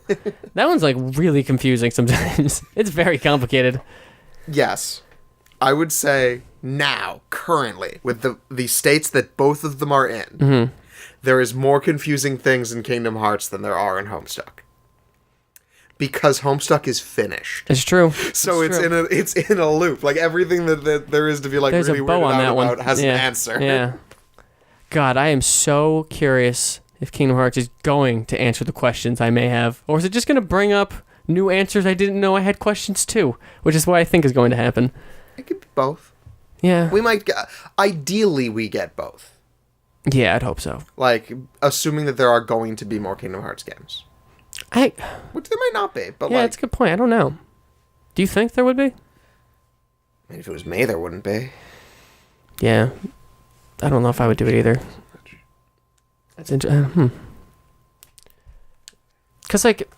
That one's, like, really confusing sometimes. It's very complicated. Yes. I would say... Now, currently, with the states that both of them are in, there is more confusing things in Kingdom Hearts than there are in Homestuck. Because Homestuck is finished. It's true. So it's in a loop. Like everything that there is to be like There's really a bow weirded on out that about one. has an answer. Yeah. God, I am so curious if Kingdom Hearts is going to answer the questions I may have, or is it just going to bring up new answers I didn't know I had questions to, which is what I think is going to happen. It could be both. Yeah. We might ideally we get both. Yeah, I'd hope so. Like, assuming that there are going to be more Kingdom Hearts games. Which there might not be, but yeah, that's a good point. I don't know. Do you think there would be? I mean, if it was me, there wouldn't be. Yeah. I don't know if I would do it either. That's interesting. Because, like,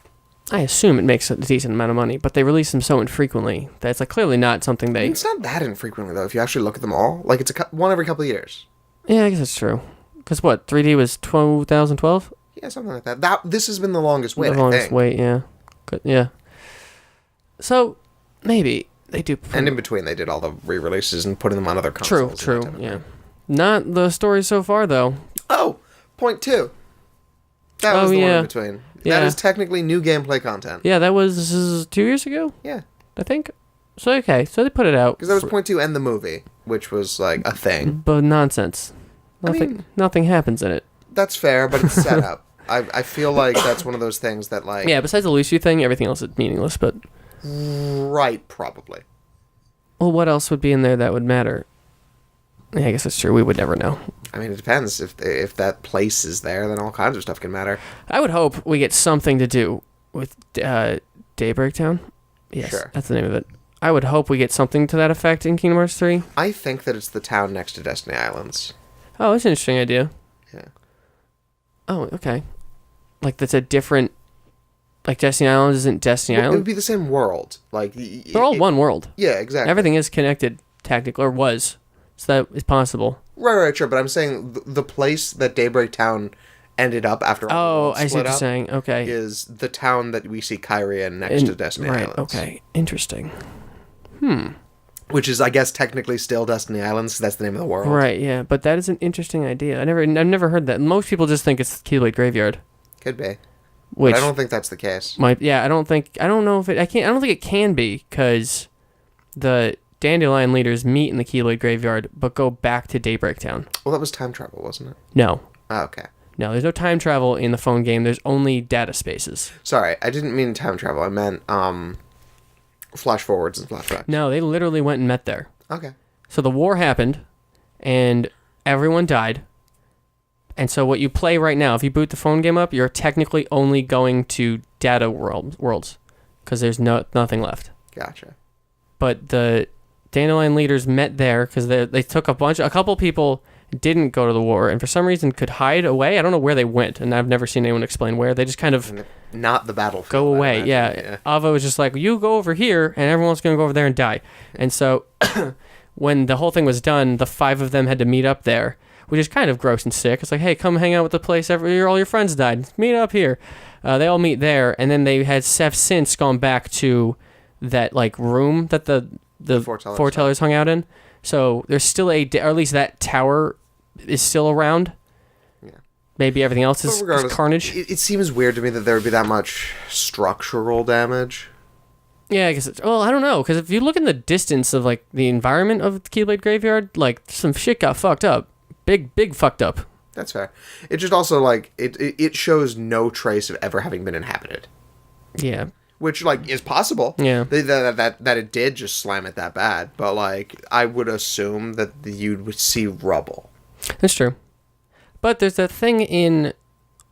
I assume it makes a decent amount of money, but they release them so infrequently that it's like clearly not something they... It's not that infrequently, though, if you actually look at them all. Like, it's one every couple of years. Yeah, I guess that's true. Because what, 3D was 2012? Yeah, something like that. This has been the longest wait, The longest wait, yeah. Good, yeah. So, maybe they do... And in between, they did all the re-releases and putting them on other consoles. True, yeah. Not the story so far, though. Oh, point 2. That was the one in between. Yeah. That is technically new gameplay content. Yeah, that was 2 years ago? Yeah. I think. So, okay. So they put it out. Because that was point 2 and the movie, which was, like, a thing. But nonsense. Nothing happens in it. That's fair, but it's set up. I feel like that's one of those things that, like... Yeah, besides the Lucy thing, everything else is meaningless, but... Right, probably. Well, what else would be in there that would matter? Yeah, I guess that's true. We would never know. I mean, it depends. If that place is there, then all kinds of stuff can matter. I would hope we get something to do with Daybreak Town. Yes, sure. That's the name of it. I would hope we get something to that effect in Kingdom Hearts 3. I think that it's the town next to Destiny Islands. Oh, that's an interesting idea. Yeah. Oh, okay. Like, that's a different Like Destiny Island isn't Destiny It would Island. be the same world. Like They're all one world. Yeah, exactly. Everything is connected, technically, or was. So that is possible. Right, sure. But I'm saying the place that Daybreak Town ended up after all the worlds I see split what you're up saying. Okay. is the town that we see Kyrie in next to Destiny right, Islands. okay. Interesting. Which is, I guess, technically still Destiny Islands, 'cause that's the name of the world. Right, yeah. But that is an interesting idea. I've never heard that. Most people just think it's Keyblade Graveyard. Could be. Which But I don't think that's the case. I don't think it can be, because the Dandelion leaders meet in the Keyblade Graveyard, but go back to Daybreak Town. Well, that was time travel, wasn't it? No. Oh, okay. No, there's no time travel in the phone game. There's only data spaces. Sorry, I didn't mean time travel. I meant flash forwards and flashbacks. No, they literally went and met there. Okay. So the war happened, and everyone died. And so what you play right now, if you boot the phone game up, you're technically only going to data worlds, because there's nothing left. Gotcha. But the Dandelion leaders met there because they took a couple people didn't go to the war, and for some reason could hide away. I don't know where they went, and I've never seen anyone explain where. They just kind of Not the battlefield. go I away. imagine, Yeah. Ava was just like, you go over here, and everyone's going to go over there and die. And so when the whole thing was done, the 5 of them had to meet up there, which is kind of gross and sick. It's like, hey, come hang out with the place. All your friends died. Meet up here. They all meet there, and then they have since gone back to that like room that the foretellers hung out in. So there's still or at least that tower is still around. Yeah. Maybe everything else is carnage. It seems weird to me that there would be that much structural damage. Yeah, I guess I don't know, because if you look in the distance of like the environment of the Keyblade Graveyard, like some shit got fucked up. Big fucked up. That's fair. It just also like it shows no trace of ever having been inhabited. Yeah. Which, like, is possible. Yeah. That it did just slam it that bad. But, like, I would assume that you would see rubble. That's true. But there's that thing in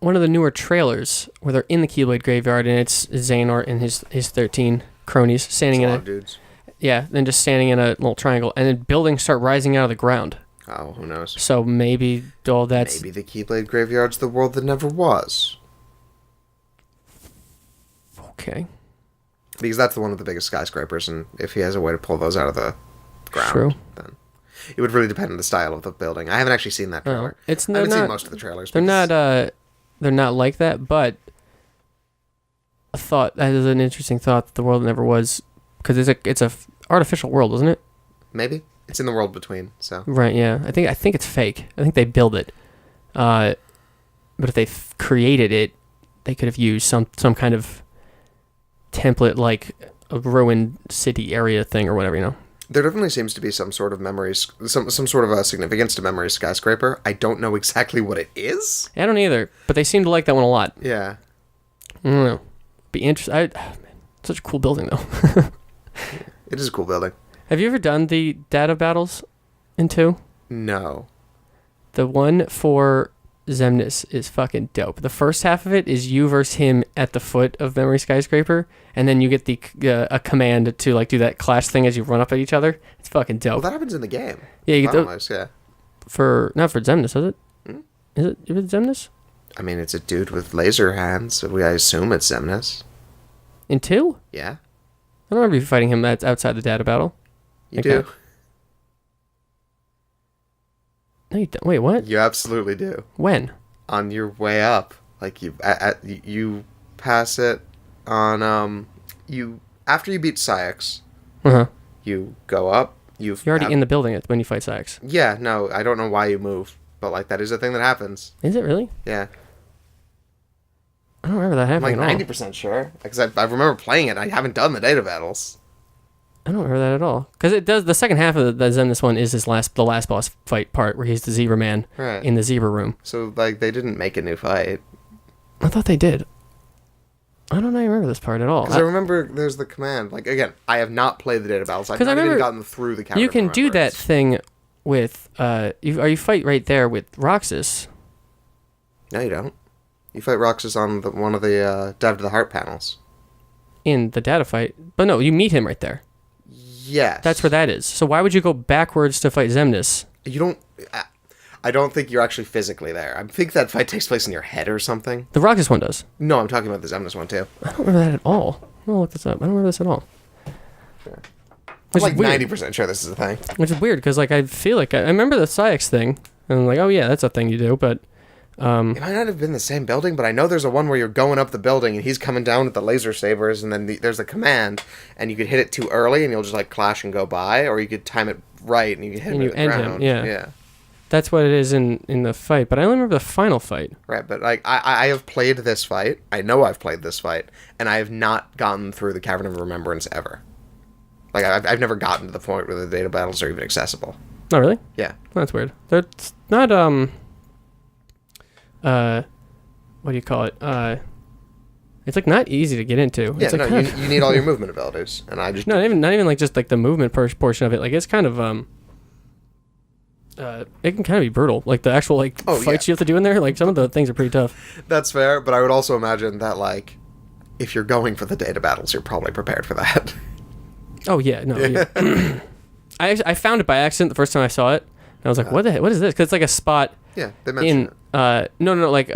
one of the newer trailers where they're in the Keyblade Graveyard, and it's Xehanort and his 13 cronies standing in dudes. Yeah, then just standing in a little triangle, and then buildings start rising out of the ground. Oh, who knows? So maybe all that's... Maybe the Keyblade Graveyard's the world that never was. Okay. Because that's one of the biggest skyscrapers, and if he has a way to pull those out of the ground, True. Then it would really depend on the style of the building. I haven't actually seen that trailer. I haven't seen most of the trailers. They're not like that, but that is an interesting thought, that the world that never was, because it's a artificial world, isn't it? Maybe. It's in the world between, so. Right, yeah. I think it's fake. I think they build it. But if they created it, they could have used some kind of template, like a ruined city area thing or whatever, you know. There definitely seems to be some sort of memories, some sort of a significance to Memory Skyscraper. I don't know exactly what it is. I don't either, but they seem to like that one a lot. Yeah. I don't know. Be interesting. Man, such a cool building, though. It is a cool building. Have you ever done the data battles in 2? No. The one for Xemnas is fucking dope. The first half of it is you versus him at the foot of Memory Skyscraper, and then you get a command to like do that clash thing as you run up at each other. It's fucking dope. Well, that happens in the game. Yeah, you get yeah. Not for Xemnas, is it? Is it Xemnas? I mean, it's a dude with laser hands, so I assume it's Xemnas. In 2? Yeah. I don't remember you fighting him outside the data battle. You do. No, you don't. Wait, what? You absolutely do. When? On your way up, like you pass it on after you beat Syx. You go up. You're already in the building when you fight Syx. Yeah, no, I don't know why you move, but like that is a thing that happens. Is it really? Yeah. I don't remember that happening. I'm like 90% sure, because I remember playing it. I haven't done the data battles. I don't remember that at all. Because it does. The second half of the Xemnas one is the last boss fight part where he's the Zebra Man in the Zebra room. So like they didn't make a new fight. I thought they did. I don't remember this part at all. Because I remember there's the command. Like again, I have not played the data battles. I've not even gotten through the counter. You can do that thing with you fight right there with Roxas. No, you don't. You fight Roxas on one of the Dive to the Heart panels. In the data fight, but no, you meet him right there. Yes. That's where that is. So why would you go backwards to fight Xemnas? You don't... I don't think you're actually physically there. I think that fight takes place in your head or something. The Roxas one does. No, I'm talking about the Xemnas one too. I don't remember that at all. I'm gonna look this up. I don't remember this at all. Sure. I'm Which like is weird. 90% sure this is a thing. Which is weird because like I feel like I remember the Psyx thing, and I'm like, oh yeah, that's a thing you do. But It might not have been the same building, but I know there's a one where you're going up the building and he's coming down with the laser sabers, and then there's a command, and you could hit it too early and you'll just like clash and go by, or you could time it right and you can hit him you in the end ground. him. Yeah. That's what it is in the fight. But I only remember the final fight. Right, but like I have played this fight. I know I've played this fight, and I have not gotten through the Cavern of Remembrance ever. Like I've never gotten to the point where the data battles are even accessible. Oh really? Yeah. That's weird. That's not what do you call it? It's like not easy to get into. Yeah, it's like no, you need all your movement abilities, and I just not even like just like the movement portion of it. Like it's kind of it can kind of be brutal. Like the actual like fights you have to do in there. Like some of the things are pretty tough. That's fair, but I would also imagine that like if you're going for the data battles, you're probably prepared for that. Oh yeah, no. Yeah. I found it by accident the first time I saw it, and I was like, what is this? Because it's like a spot. Yeah, they mentioned it. No, like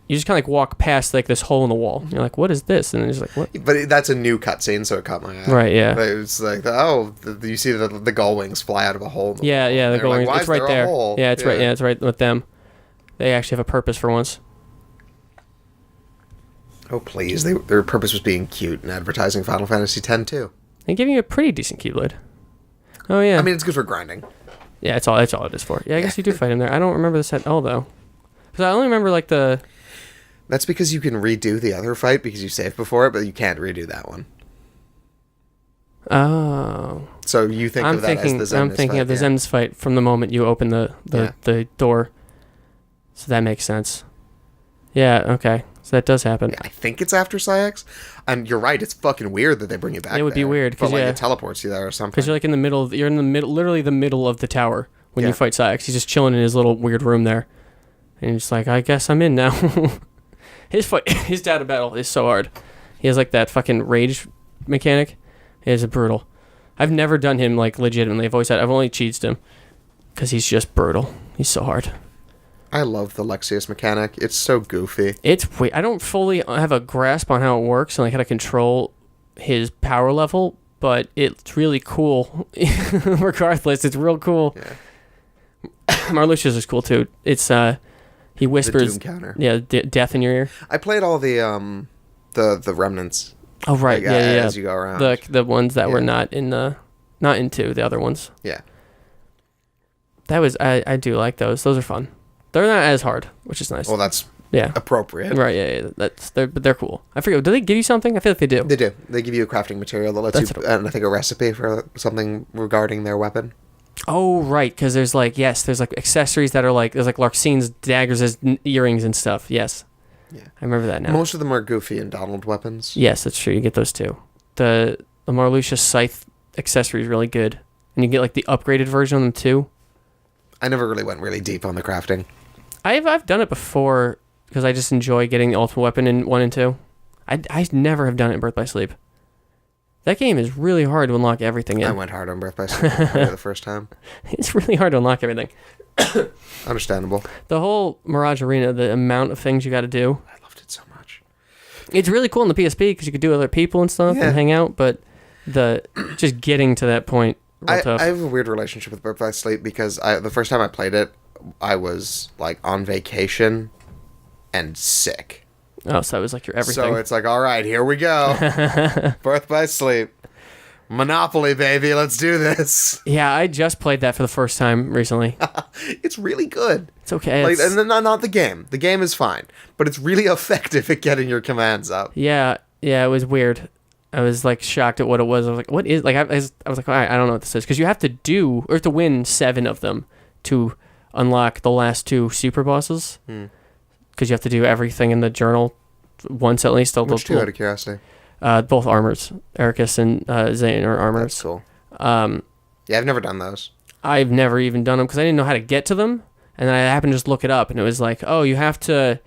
you just kind of like walk past like this hole in the wall. You're like, what is this? And it's like, what? But that's a new cutscene, so it caught my eye. Right, yeah. But it's like, you see the gull wings fly out of a hole. In the yeah, the gull wings. Like, it's right there. Yeah, it's right. Yeah, it's right with them. They actually have a purpose for once. Oh please, their purpose was being cute and advertising Final Fantasy X too. And giving you a pretty decent Keyblade. Oh yeah. I mean, it's good for grinding. Yeah, that's all it is for. Yeah, I guess you do fight him there. I don't remember this at all though, because I only remember like the. That's because you can redo the other fight because you saved before it, but you can't redo that one. Oh. So you think of that as the Xemnas fight. I'm thinking of the Xemnas fight from the moment you open the door. So that makes sense. Yeah, okay. So that does happen. Yeah, I think it's after Psyx. And you're right, it's fucking weird that they bring you back. It would be weird, because it teleports you there or something. Because you're like in the middle, literally the middle of the tower when you fight Psyx. He's just chilling in his little weird room there. And he's just like, I guess I'm in now. His data battle is so hard. He has like that fucking rage mechanic. It is brutal. I've never done him like legitimately. I've only cheated him because he's just brutal. He's so hard. I love the Lexius mechanic. It's so goofy. I don't fully have a grasp on how it works and like how to control his power level, but it's really cool. Regardless, it's real cool. Yeah. Marluxia's is cool too. It's he whispers, the doom counter. Yeah, death in your ear. I played all the remnants. Oh right, like, yeah. As you go around, the ones that were not into the other ones. Yeah, that was I do like those. Those are fun. They're not as hard, which is nice. Well, that's Yeah. appropriate. Right, yeah. But they're cool. I forget, do they give you something? I feel like they do. They do. They give you a crafting material that lets you, and I think a recipe for something regarding their weapon. Oh, right, because there's like, there's like accessories that are like, there's like Larxine's daggers as earrings and stuff. Yes. Yeah. I remember that now. Most of them are Goofy and Donald weapons. Yes, that's true. You get those too. The Marluxia scythe accessory is really good. And you get like the upgraded version of them too. I never really went really deep on the crafting. I've done it before because I just enjoy getting the ultimate weapon in 1 and 2. I never have done it in Birth by Sleep. That game is really hard to unlock everything in. I went hard on Birth by Sleep the first time. It's really hard to unlock everything. Understandable. The whole Mirage Arena, the amount of things you got to do. I loved it so much. It's really cool on the PSP because you could do with other people and stuff and hang out, but just getting to that point, tough. I have a weird relationship with Birth by Sleep because the first time I played it, I was like on vacation and sick. Oh, so it was like your everything. So it's like, all right, here we go. Birth by Sleep. Monopoly, baby, let's do this. Yeah, I just played that for the first time recently. It's really good. It's okay. Like, and not the game. The game is fine, but it's really effective at getting your commands up. Yeah, it was weird. I was like shocked at what it was. I was like, what is, like, I was like, all right, I don't know what this is. Because you have to win 7 of them to unlock the last 2 super bosses. Because you have to do everything in the journal once at least. Which 2 out of curiosity? Both armors. Ericus and Zane are armors. That's cool. Yeah, I've never done those. I've never even done them because I didn't know how to get to them. And then I happened to just look it up, and it was like, oh, you have to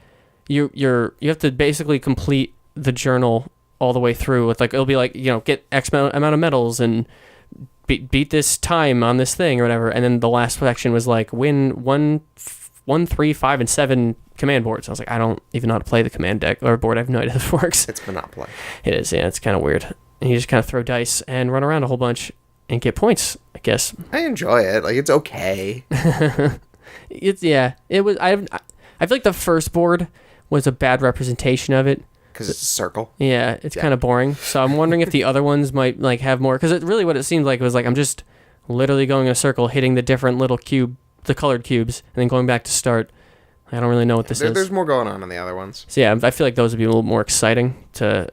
basically complete the journal all the way through with, like, it'll be like, get X amount of medals and beat this time on this thing or whatever. And then the last section was like, win 1, 3, 5, and 7 command boards. I was like, I don't even know how to play the command deck or board. I have no idea how this works. It's Monopoly. It is, yeah. It's kind of weird. And you just kind of throw dice and run around a whole bunch and get points, I guess. I enjoy it. Like, it's okay. It was. I feel like the first board was a bad representation of it. Because it's a circle. Yeah, it's kind of boring. So I'm wondering if the other ones might like have more. Because really what it seemed like was like I'm just literally going in a circle, hitting the different little the colored cubes, and then going back to start. I don't really know what this is. There's more going on in the other ones. So yeah, I feel like those would be a little more exciting to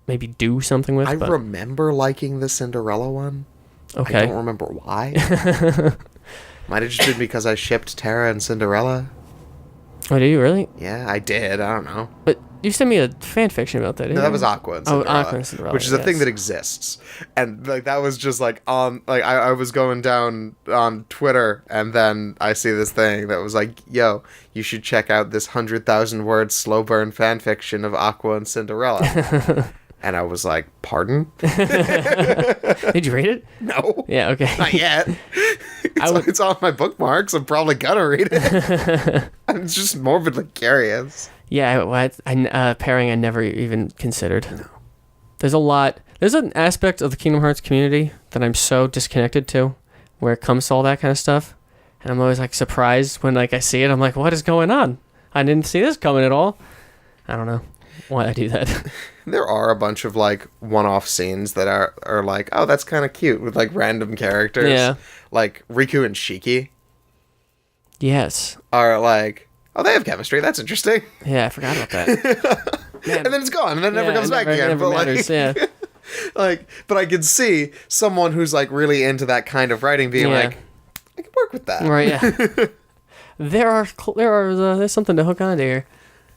maybe do something with. I remember liking the Cinderella one. Okay. I don't remember why. Might have just been because I shipped Tara and Cinderella. Oh, do you really? Yeah, I did. I don't know. But you sent me a fan fiction about that, didn't No, you? that was Aqua and Cinderella. Aqua and Cinderella, which is a yes. thing that exists. And like that was just like on like I was going down on Twitter and then I see this thing that was like, yo, you should check out this 100,000 word slow burn fan fiction of Aqua and Cinderella. And I was like, pardon? Did you read it? No. Yeah, okay. Not yet. It's on my bookmarks. I'm probably gonna read it. I'm just morbidly curious. Yeah, pairing I never even considered. No. There's an aspect of the Kingdom Hearts community that I'm so disconnected to, where it comes to all that kind of stuff. And I'm always like surprised when like I see it. I'm like, what is going on? I didn't see this coming at all. I don't know why I do that. There are a bunch of like one-off scenes that are like, oh, that's kind of cute with like random characters. Yeah. Like Riku and Shiki Yes. are like, oh, they have chemistry. That's interesting. Yeah, I forgot about that. Man. And then it's gone, and then it never comes back again. It never But matters, like, yeah. like, but I could see someone who's like really into that kind of writing being like, I can work with that. Right, yeah. There's something to hook onto here.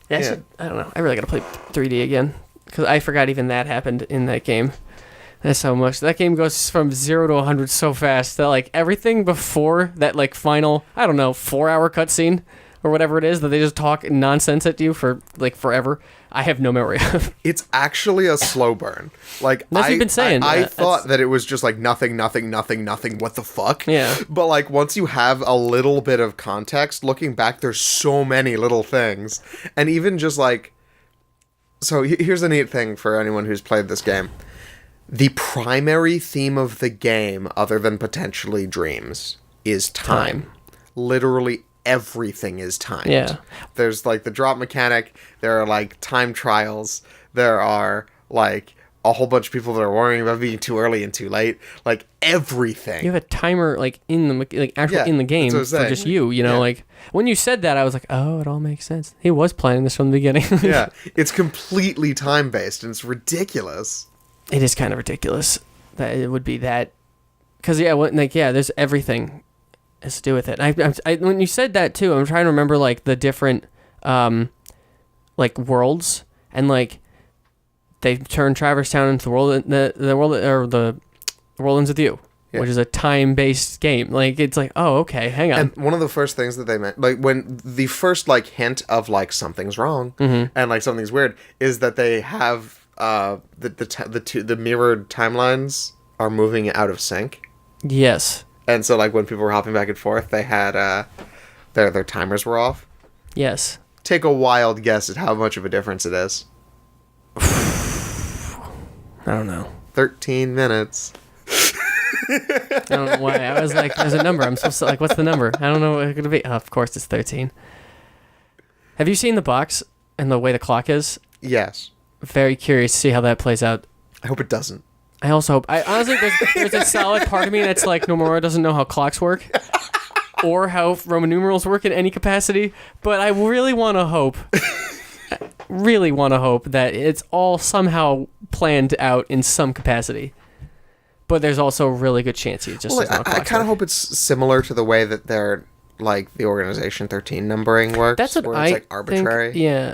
Yeah, I don't know. I really gotta play 3D again because I forgot even that happened in that game. That's so much. That game goes from 0 to 100 so fast that like everything before that like final 4-hour cutscene or whatever it is that they just talk nonsense at you for like forever. I have no memory of. It's actually a slow burn. Like that's what you've been saying. I thought that it was just like nothing. What the fuck? Yeah. But like once you have a little bit of context, looking back, there's so many little things, and even just like. So here's a neat thing for anyone who's played this game. The primary theme of the game, other than potentially dreams, is time. Literally everything is timed. Yeah. There's like the drop mechanic, there are like time trials, there are like a whole bunch of people that are worrying about being too early and too late. Like everything. You have a timer like in the game for just you know, like when you said that I was like, oh, it all makes sense. He was planning this from the beginning. Yeah. It's completely time based and it's ridiculous. It is kind of ridiculous that it would be that, because there's everything has to do with it. I when you said that too, I'm trying to remember like the different like worlds, and like they turn Traverse Town into the world the world ends with you, which is a time based game. Like it's like, oh, okay, hang on. And one of the first things that they meant, like when the first like hint of like something's wrong and like something's weird, is that they have the mirrored timelines are moving out of sync. Yes. And so like when people were hopping back and forth, they had their timers were off. Yes. Take a wild guess at how much of a difference it is. I don't know. 13 minutes. I don't know why. I was like, there's a number. I'm supposed to, like, what's the number? I don't know what it could be. Oh, of course, it's 13. Have you seen the box and the way the clock is? Yes. Very curious to see how that plays out. I hope it doesn't. I also hope. I honestly, there's a solid part of me that's like, Nomura doesn't know how clocks work or how Roman numerals work in any capacity. But I really want to hope that it's all somehow planned out in some capacity. But there's also a really good chance he just doesn't know how clocks I kind of work. hope it's similar to the way that their like the Organization 13 numbering works. That's what where I it's like arbitrary. think, yeah.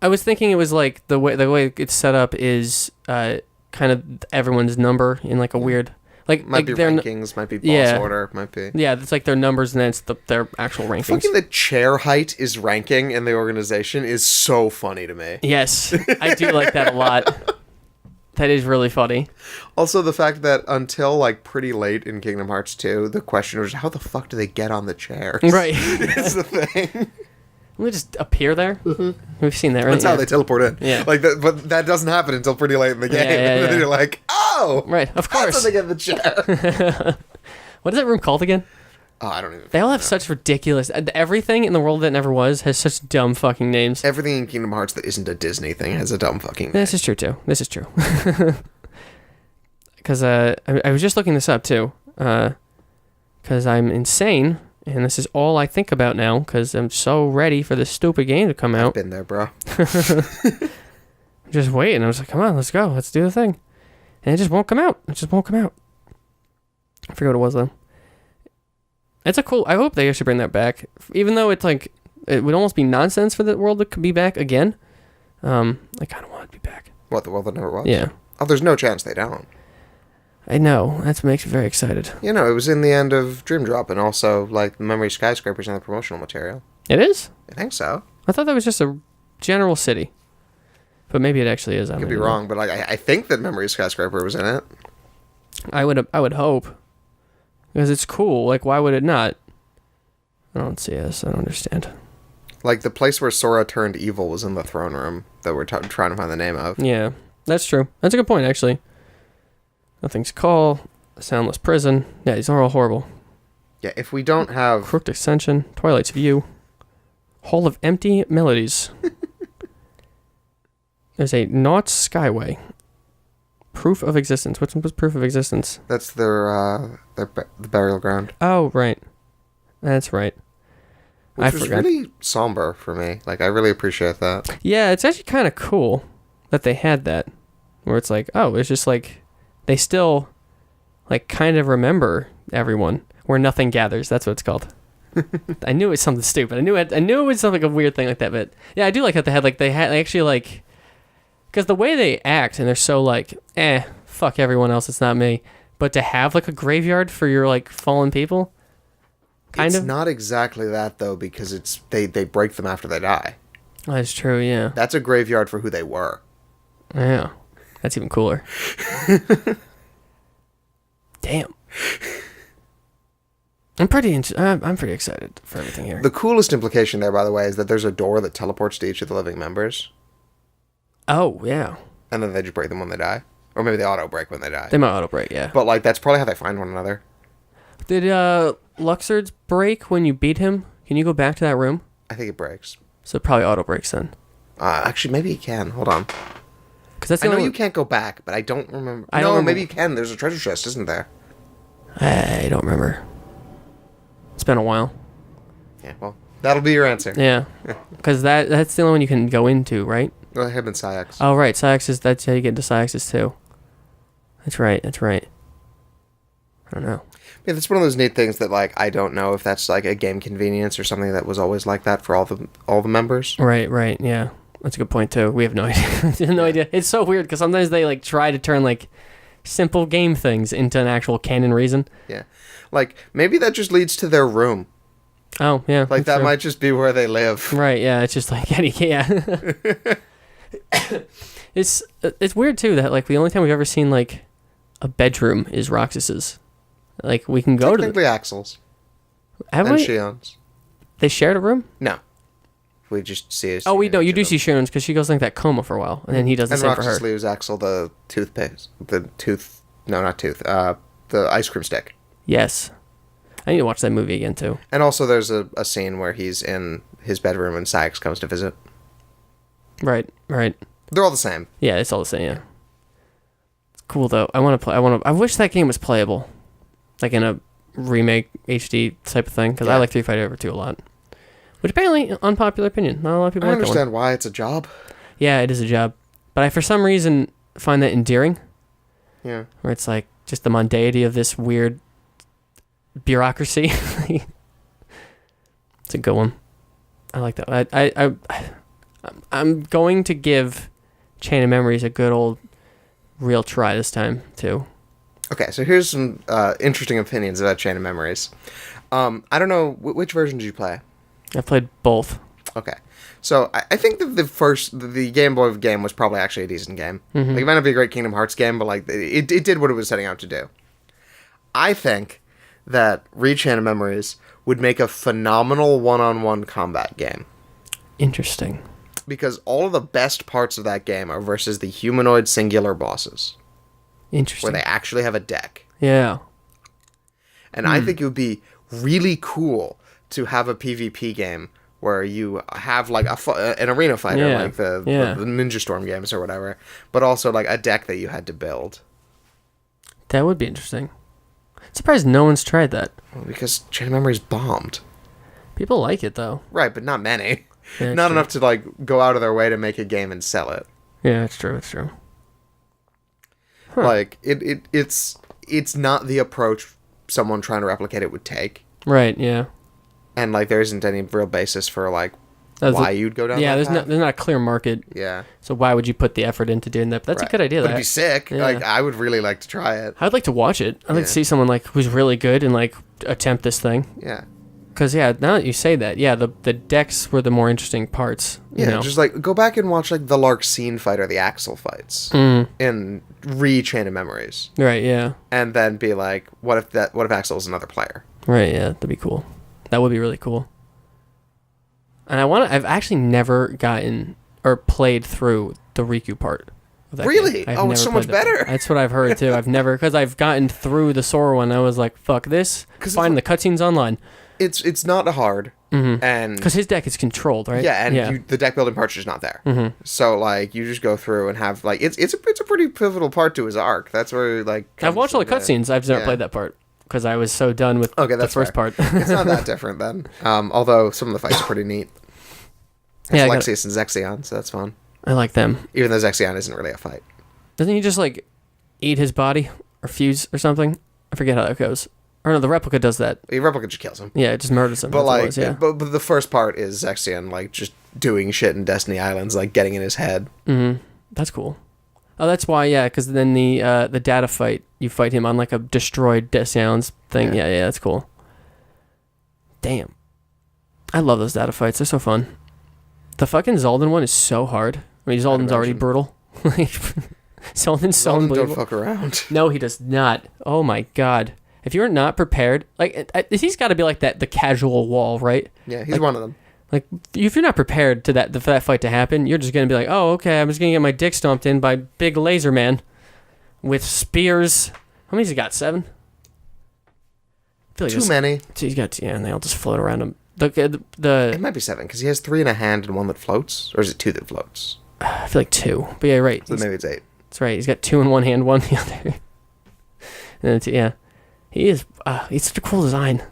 I was thinking it was like the way it's set up is kind of everyone's number in like a weird might like be their rankings, might be boss order, might be. Yeah, it's like their numbers and then it's their actual rankings. Fucking the chair height is ranking in the organization is so funny to me. Yes, I do like that a lot. That is really funny. Also, the fact that until like pretty late in Kingdom Hearts 2, the question was, how the fuck do they get on the chairs? Right. It's the thing. We just appear there. Mm-hmm. We've seen that, right? That's how they teleport in. Yeah. Like, but that doesn't happen until pretty late in the game. Yeah, And then you're like, oh! Right, of course. That's how they get in the chair. What is that room called again? Oh, I don't even They all have know. such ridiculous... Everything in the world that never was has such dumb fucking names. Everything in Kingdom Hearts that isn't a Disney thing has a dumb fucking name. This is true, too. This is true. Because I was just looking this up, too. Because I'm insane, and this is all I think about now, because I'm so ready for this stupid game to come out. I've been there, bro. I'm just waiting. I was like, come on, let's go. Let's do the thing. And it just won't come out. It just won't come out. I forget what it was, though. It's a cool... I hope they actually bring that back. Even though it's like... It would almost be nonsense for the world to be back again. I kind of want it to be back. What, the world that never was? Yeah. Oh, there's no chance they don't. I know. That makes me very excited. You know, it was in the end of Dream Drop, and also, like, Memory Skyscrapers and the promotional material. It is? I think so. I thought that was just a general city. But maybe it actually is. I Could be wrong, but like, I think that Memory Skyscraper was in it. I would hope. Because it's cool. Like, why would it not? I don't see this. I don't understand. Like, the place where Sora turned evil was in the throne room that we're trying to find the name of. Yeah, that's true. That's a good point, actually. Nothing's Call, Soundless Prison. Yeah, these are all horrible. Yeah, if we don't have... Crooked Ascension, Twilight's View, Hall of Empty Melodies. There's a Naught Skyway. Proof of Existence. Which one was Proof of Existence? That's the burial ground. Oh, right. That's right. Which I was forgot. really somber for me. Like, I really appreciate that. Yeah, it's actually kind of cool that they had that. Where it's like, oh, it's just like... They still, like, kind of remember everyone. Where nothing gathers. That's what it's called. I knew it was something stupid. I knew it was something like a weird thing like that. But yeah, I do like that they actually like, because the way they act and they're so like, fuck everyone else. It's not me. But to have like a graveyard for your like fallen people, kind of. It's not exactly that though, because it's they break them after they die. That's true. Yeah. That's a graveyard for who they were. Yeah. That's even cooler. Damn. I'm pretty excited for everything here. The coolest implication there, by the way, is that there's a door that teleports to each of the living members. Oh, yeah. And then they just break them when they die. Or maybe they auto-break when they die. They might auto-break, yeah. But, like, that's probably how they find one another. Did Luxord's break when you beat him? Can you go back to that room? I think it breaks. So it probably auto-breaks then. Actually, maybe you can. Hold on. Because that's I know you can't go back, but I don't remember. Maybe you can. There's a treasure chest, isn't there? I don't remember. It's been a while. Yeah, well, that'll be your answer. Yeah. Because that's the only one you can go into, right? Well, him and Syx. Oh, right. Syx's, that's how you get into Syx's too. That's right. I don't know. Yeah, that's one of those neat things that, like, I don't know if that's, like, a game convenience or something that was always like that for all the members. Right, yeah. That's a good point, too. We have no idea. No idea. It's so weird, because sometimes they, like, try to turn, like, simple game things into an actual canon reason. Yeah. Like, maybe that just leads to their room. Oh, yeah. Like, that might just be where they live. Right, yeah. It's just like, yeah. It's weird, too, that, like, the only time we've ever seen, like, a bedroom is Roxas's. Like, we can go to... Technically Axel's. Have and we? Shion's. They shared a room? No. We just see... Oh, we know. You do see Shion's, because she goes like that coma for a while, and then he does the same for her. And Roxas leaves Axel the toothpaste. No, not tooth. The ice cream stick. Yes. I need to watch that movie again, too. And also there's a scene where he's in his bedroom and Syx comes to visit. Right. They're all the same. Yeah, it's all the same, yeah. It's cool, though. I wish that game was playable. Like in a remake HD type of thing, because I like Street Fighter 2 a lot. Which apparently, unpopular opinion. Not a lot of people I like that one. understand why it's a job. Yeah, it is a job. But I, for some reason, find that endearing. Yeah. Where it's like, just the mundanity of this weird bureaucracy. It's a good one. I like that. I'm going to give Chain of Memories a good old real try this time, too. Okay, so here's some interesting opinions about Chain of Memories. I don't know, which version did you play? I've played both. Okay. So I think the Game Boy game was probably actually a decent game. Mm-hmm. Like, it might not be a great Kingdom Hearts game, but like it did what it was setting out to do. I think that Rechain of Memories would make a phenomenal one-on-one combat game. Interesting. Because all of the best parts of that game are versus the humanoid singular bosses. Interesting. Where they actually have a deck. Yeah. And I think it would be really cool to have a PvP game where you have like an arena fighter, like the Ninja Storm games or whatever, but also like a deck that you had to build. That would be interesting. Surprised no one's tried that. Well, because Chain of Memories bombed. People like it though. Right, but not many. Yeah, not true. enough to like go out of their way to make a game and sell it. Yeah, it's true. It's true. Huh. Like it's not the approach someone trying to replicate it would take. Right. Yeah. And like there isn't any real basis for like why you'd go down. Yeah, that path. there's not a clear market. Yeah. So why would you put the effort into doing that? But that's a good idea. But it'd be sick. Yeah. Like I would really like to try it. I'd like to watch it. I'd like to see someone like who's really good and like attempt this thing. Yeah. Because now that you say that, the decks were the more interesting parts. You know? Just like go back and watch like the Larxene fight or the Axel fights in Chain of Memories. Right. Yeah. And then be like, what if Axel is another player? Right. Yeah. That'd be cool. That would be really cool. And I've actually never gotten or played through the Riku part of that Really? game. Oh, it's so much better. That's what I've heard too. Because I've gotten through the Sora one. I was like, fuck this. Find the cutscenes online. It's not hard. And because his deck is controlled, right? Yeah, and the deck building part's just not there. So like you just go through and have like it's a pretty pivotal part to his arc. That's where like I've watched all the cutscenes. I've never played that part because I was so done with the first part. It's not that different then. Although some of the fights are pretty neat. It's Lexius and Zexion, so that's fun. I like them. Even though Zexion isn't really a fight. Doesn't he just like eat his body or fuse or something? I forget how that goes. Or no, the replica does that. The replica just kills him. Yeah, it just murders him. But like, but the first part is Zexion like just doing shit in Destiny Islands, like getting in his head. That's cool. Oh, that's why. Yeah, because then the data fight, you fight him on like a destroyed Destiny Islands thing. Yeah, that's cool. Damn, I love those data fights. They're so fun. The fucking Zoldan one is so hard. I mean, Zoldan's already brutal. Zoldan's so unbelievable. Don't fuck around. No, he does not. Oh my god. If you're not prepared, like he's got to be like that, the casual wall, right? Yeah, he's one of them. Like if you're not prepared for that fight to happen, you're just gonna be like, oh, okay, I'm just gonna get my dick stomped in by big laser man with spears. How many's he got? 7? I feel like Too many. He's got and they all just float around him. The it might be 7 because he has 3 in a hand and 1 that floats, or is it 2 that floats? I feel like 2, but yeah, right. So maybe it's 8. That's right. He's got 2 in one hand, 1 in the other. And then he is. He's such a cool design.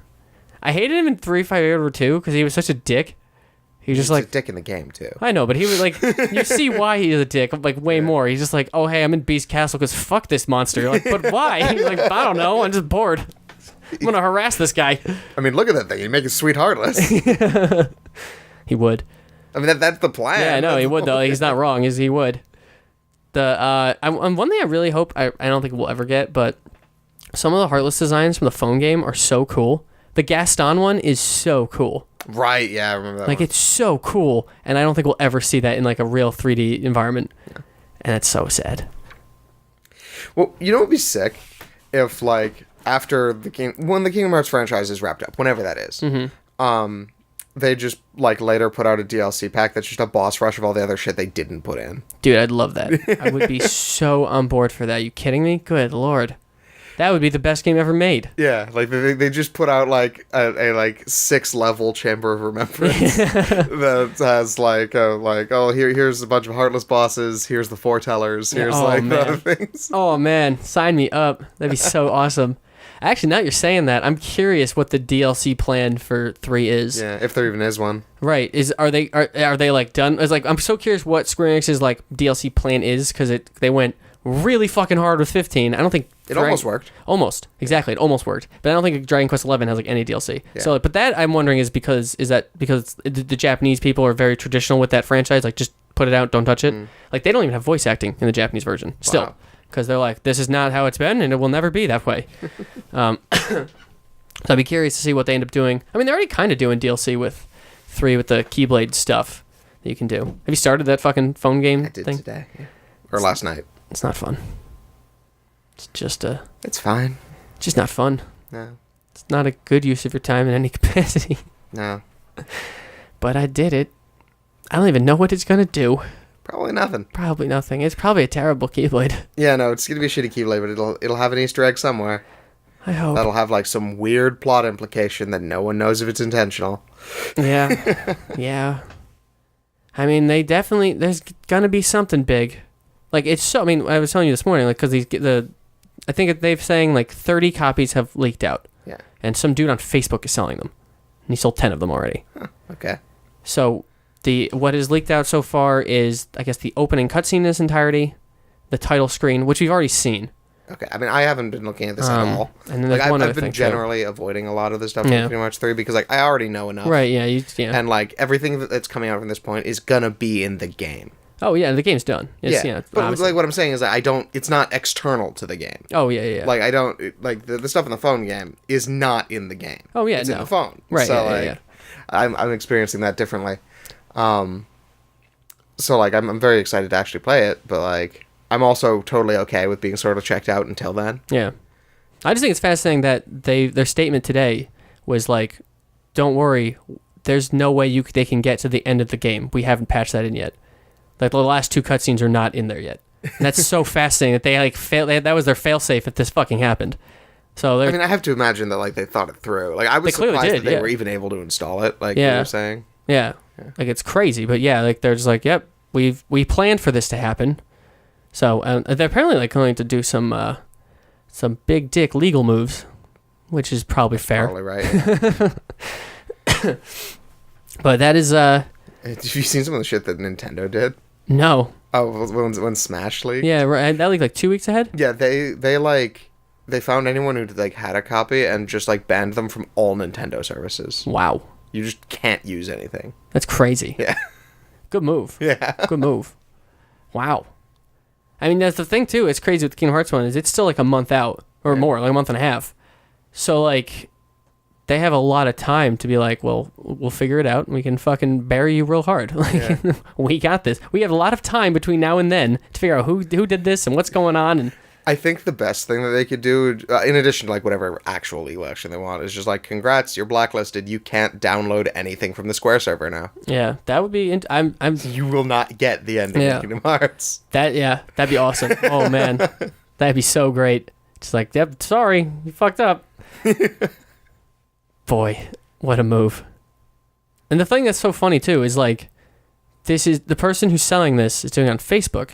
I hated him in 358 over 2 because he was such a dick. He's just like a dick in the game too. I know, but he was like, you see why he is a dick, like way more. He's just like, oh hey, I'm in Beast Castle because fuck this monster. You're like, but why? He's like, I don't know. I'm just bored. I'm gonna harass this guy. I mean, look at that thing. He'd make it sweet heartless. He would. I mean, that's the plan. Yeah, I know he would though. He's not wrong. He would. One thing I really hope I don't think we'll ever get, but some of the Heartless designs from the phone game are so cool. The Gaston one is so cool. Right, yeah, I remember that Like, one. it's so cool, and I don't think we'll ever see that in, like, a real 3D environment. Yeah. And it's so sad. Well, you know what would be sick? If, like, after when the Kingdom Hearts franchise is wrapped up, whenever that is, they just, like, later put out a DLC pack that's just a boss rush of all the other shit they didn't put in. Dude, I'd love that. I would be so on board for that. Are you kidding me? Good lord. That would be the best game ever made. Yeah, like they just put out like a like 6-level Chamber of Remembrance that has like oh here's a bunch of Heartless bosses, here's the Foretellers, here's the other things. Oh man, sign me up. That'd be so awesome. Actually, now you're saying that, I'm curious what the DLC plan for 3 is. Yeah, if there even is one. Right? Are they like done? It's like I'm so curious what Square Enix's like DLC plan is because they went really fucking hard with 15. I don't think it almost worked. Almost, exactly. It almost worked, but I don't think Dragon Quest 11 has like any DLC. Yeah. So, but that I'm wondering is because the Japanese people are very traditional with that franchise. Like, just put it out, don't touch it. Like, they don't even have voice acting in the Japanese version still, because they're like, this is not how it's been, and it will never be that way. So I'd be curious to see what they end up doing. I mean, they're already kind of doing DLC with 3 with the Keyblade stuff that you can do. Have you started that fucking phone game I did thing? today. Yeah. Or last night. It's not fun. It's just It's fine. just not fun. No. It's not a good use of your time in any capacity. No. But I did it. I don't even know what it's gonna do. Probably nothing. Probably nothing. It's probably a terrible Keyblade. Yeah, no, it's gonna be a shitty Keyblade, but it'll have an Easter egg somewhere. I hope. That'll have like some weird plot implication that no one knows if it's intentional. Yeah. Yeah. I mean, there's gonna be something big. Like, it's so, I mean, I was telling you this morning, like, because I think they've saying like 30 copies have leaked out. Yeah. And some dude on Facebook is selling them. And he sold 10 of them already. Huh, okay. So, what is leaked out so far is, I guess, the opening cutscene in its entirety, the title screen, which we've already seen. Okay. I mean, I haven't been looking at this at all. And then there's one other I've been thing, generally avoiding a lot of the stuff Yeah. in pretty much 3 because like I already know enough. Right, yeah. Yeah. And like everything that's coming out from this point is gonna be in the game. Oh, yeah, the game's done. It's, yeah. But obviously. like what I'm saying is that it's not external to the game. Oh, yeah. Like I don't like the stuff in the phone game is not in the game. Oh, yeah, it's no. in the phone. Right, So yeah, like yeah. I'm experiencing that differently. So like I'm very excited to actually play it, but like I'm also totally okay with being sort of checked out until then. Yeah. I just think it's fascinating that their statement today was like, don't worry, there's no way they can get to the end of the game. We haven't patched that in yet. Like, the last 2 cutscenes are not in there yet. And that's so fascinating that they like that was their failsafe if this fucking happened. So I mean, I have to imagine that like they thought it through. Like I was clearly surprised did, that they yeah. were even able to install it. Like Yeah. you were saying. yeah, like it's crazy, but yeah, like they're just like, yep, we planned for this to happen. So they're apparently like going to do some big dick legal moves, which is probably fair. Probably right. Yeah. But that is Have you seen some of the shit that Nintendo did? no. Oh, when Smash leaked? Yeah, right. That leaked like 2 weeks ahead. Yeah, they found anyone who like had a copy and just like banned them from all Nintendo services. Wow, You just can't use anything. that's crazy. Yeah. Good move. Yeah. Good move. Wow. I mean, that's the thing too. It's crazy with the Kingdom Hearts one is it's still like a month out or more, like a month and a half. So like, they have a lot of time to be like, well, we'll figure it out. We can fucking bury you real hard. Like, we got this. We have a lot of time between now and then to figure out who did this and what's going on. And I think the best thing that they could do, in addition to like whatever actual legal action they want, is just like, congrats, you're blacklisted. You can't download anything from the Square server now. yeah, that would be. I'm. You will not get the ending Yeah. of Kingdom Hearts. That'd be awesome. Oh man, that'd be so great. Just like, yep, sorry, you fucked up. Boy, what a move. And the thing that's so funny too is like, this is the person who's selling this is doing it on Facebook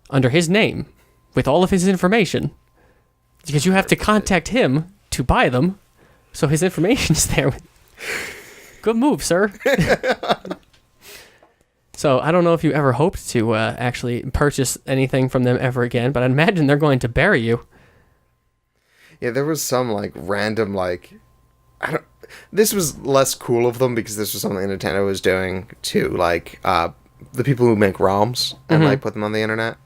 under his name with all of his information because you have to contact him to buy them, so his information is there. Good move, sir. So I don't know if you ever hoped to actually purchase anything from them ever again, but I imagine they're going to bury you. Yeah, there was some like random like, this was less cool of them because this was something Nintendo was doing to like the people who make ROMs and like put them on the internet.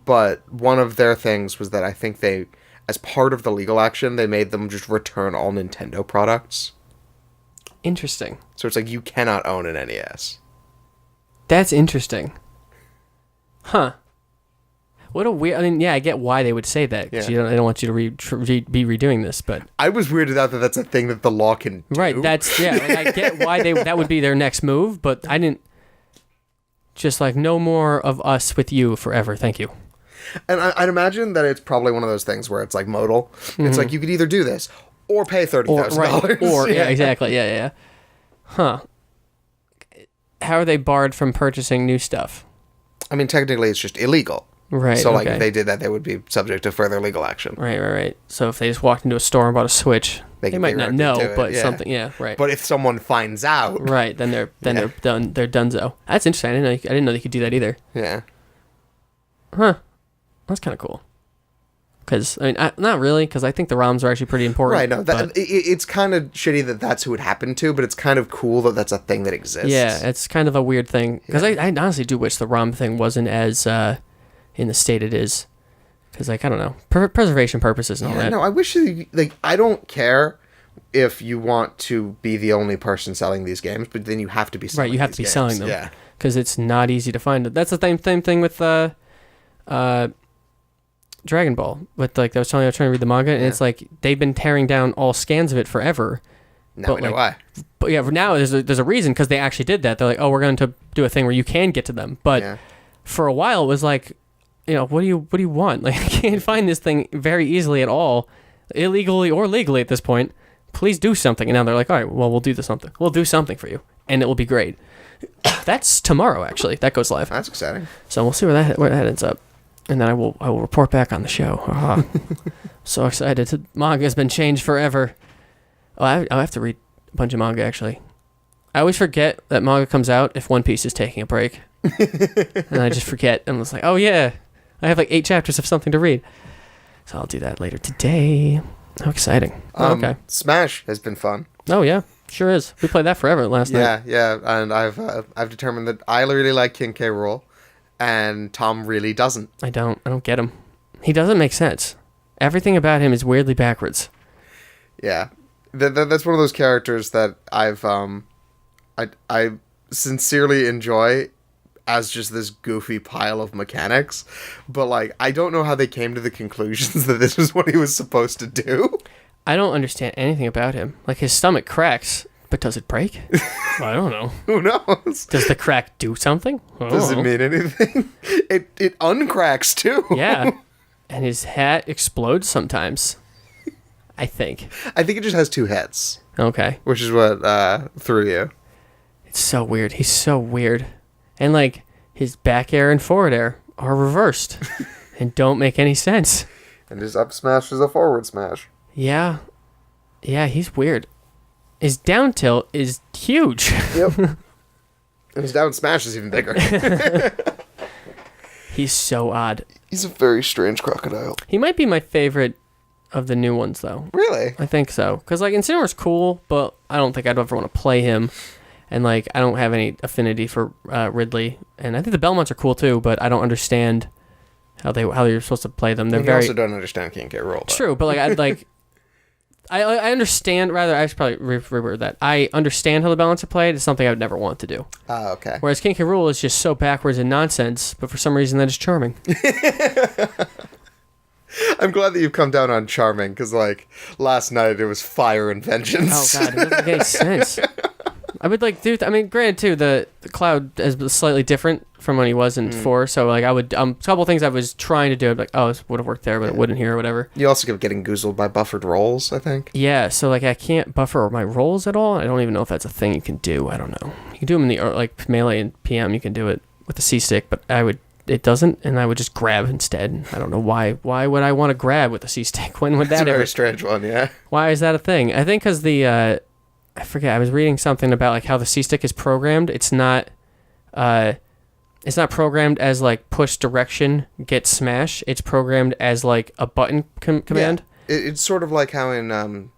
But one of their things was that I think they, as part of the legal action, they made them just return all Nintendo products. Interesting. So it's like you cannot own an NES. That's interesting. Huh. What a weird... I mean, yeah, I get why they would say that. Because Yeah. they don't want you to be redoing this, but... I was weirded out that that's a thing that the law can do. Right, that's... Yeah, like, I get why that would be their next move, but I didn't... Just like, no more of us with you forever, thank you. And I'd imagine that it's probably one of those things where it's like modal. It's like you could either do this or pay $30,000. Right, or yeah, exactly, yeah. Huh. How are they barred from purchasing new stuff? I mean, technically, it's just illegal. Right. So, like, okay. if they did that, they would be subject to further legal action. Right. So if they just walked into a store and bought a Switch, they might not know, but something, yeah, right. But if someone finds out, right, then they're done. They're donezo. That's interesting. I didn't know they could do that either. yeah, Huh. That's kind of cool. Because I mean, not really, because I think the ROMs are actually pretty important. right. No, it's kind of shitty that that's who it happened to, but it's kind of cool that that's a thing that exists. Yeah, it's kind of a weird thing. Because I honestly do wish the ROM thing wasn't as in the state it is. Because, like, I don't know, preservation purposes and all that. No, I wish, like, I don't care if you want to be the only person selling these games, but then you have to be selling Right, you have to be these selling games. them. Yeah. Because it's not easy to find. That's the same thing with Dragon Ball. With like I was trying to read the manga, and it's like they've been tearing down all scans of it forever. Now we know why. But yeah, now there's a reason, because they actually did that. They're like, oh, we're going to do a thing where you can get to them. But for a while, it was like, what do you want? Like, I can't find this thing very easily at all, illegally or legally at this point. Please do something. And now they're like, all right, well, we'll do something. We'll do something for you, and it will be great. That's tomorrow, actually. That goes live. That's exciting. So we'll see where that ends up, and then I will report back on the show. So excited! Manga has been changed forever. Oh, I'll have to read a bunch of manga, actually. I always forget that manga comes out if One Piece is taking a break. And I just forget. And it's like, oh yeah, I have like 8 chapters of something to read. So I'll do that later today. How exciting. Okay. Smash has been fun. Oh yeah, sure is. We played that forever last night. Yeah. And I've determined that I really like King K. Rool, and Tom really doesn't. I don't get him. He doesn't make sense. Everything about him is weirdly backwards. Yeah. That's one of those characters that I sincerely enjoy as just this goofy pile of mechanics, but like I don't know how they came to the conclusions that this is what he was supposed to do. I don't understand anything about him. Like, his stomach cracks, but does it break? Well, I don't know. Who knows? Does the crack do something? Does it mean anything? It uncracks too. Yeah. And his hat explodes sometimes, I think. I think it just has 2 heads. Okay. Which is what threw you. It's so weird. He's so weird. And, like, his back air and forward air are reversed and don't make any sense. And his up smash is a forward smash. Yeah. Yeah, he's weird. His down tilt is huge. Yep. And his down smash is even bigger. He's so odd. He's a very strange crocodile. He might be my favorite of the new ones, though. Really? I think so. Because, like, Incineroar's cool, but I don't think I'd ever want to play him. And, like, I don't have any affinity for Ridley. And I think the Belmonts are cool, too, but I don't understand how you're supposed to play them. They're I also don't understand King K. Rool. True, but, like, I'd, like... I understand, rather, I should probably reword that. I understand how the balance are played. It's something I would never want to do. Oh, okay. Whereas King K. Rool is just so backwards and nonsense, but for some reason that is charming. I'm glad that you've come down on charming, because, like, last night it was fire and vengeance. Oh, God, it doesn't make any sense. I would, like, I mean, granted, too, the Cloud is slightly different from when he was in 4, so, like, I would, a couple things I was trying to do, I'd be like, oh, this would have worked there, but it wouldn't here, or whatever. You also kept getting goozled by buffered rolls, I think. Yeah, so, like, I can't buffer my rolls at all. I don't even know if that's a thing you can do. I don't know. You can do them in the, like, melee and PM, you can do it with the C-stick, but it doesn't, and I would just grab instead. I don't know why. Why would I want to grab with the C-stick? When would that It's a very strange one, yeah. Why is that a thing? I think because I forget. I was reading something about like how the C-stick is programmed. It's not programmed as like push direction, get smash. It's programmed as like a button command. Yeah. It's sort of like how in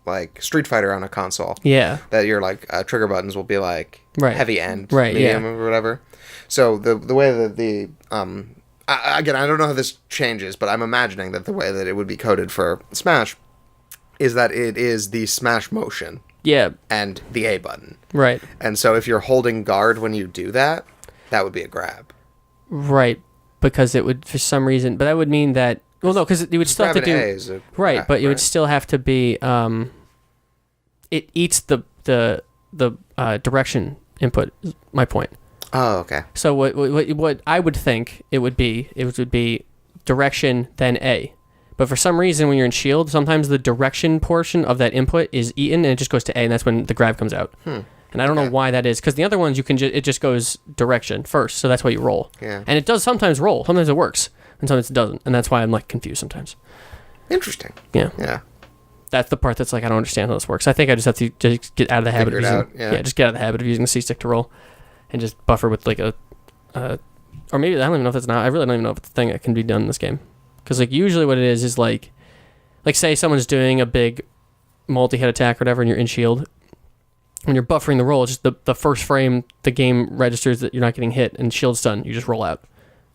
like Street Fighter on a console. Yeah. That your like trigger buttons will be like heavy and medium or whatever. So the way that the again, I don't know how this changes, but I'm imagining that the way that it would be coded for Smash is that it is the smash motion. Yeah. And the A button. Right. And so if you're holding guard when you do that, that would be a grab. Right. Because it would, for some reason, but that would mean that, well, no, because you would still have to do, right, but you would still have to be, it eats the direction input, is my point. Oh, okay. So what I would think it would be direction, then A. But for some reason, when you're in shield, sometimes the direction portion of that input is eaten, and it just goes to A, and that's when the grab comes out. And I don't know why that is, because the other ones, it just goes direction first, so that's why you roll. Yeah. And it does sometimes roll. Sometimes it works, and sometimes it doesn't, and that's why I'm, like, confused sometimes. Interesting. Yeah. Yeah. That's the part that's, like, I don't understand how this works. I think I just have to just get out of the habit of using... just get out of the habit of using the C-stick to roll, and just buffer with, like, or maybe, I don't even know if that's not... I really don't even know if it's a thing that can be done in this game. Because, like, usually what it is like, say someone's doing a big multi-hit attack or whatever, and you're in shield. When you're buffering the roll, it's just the first frame, the game registers that you're not getting hit, and shield's done. You just roll out.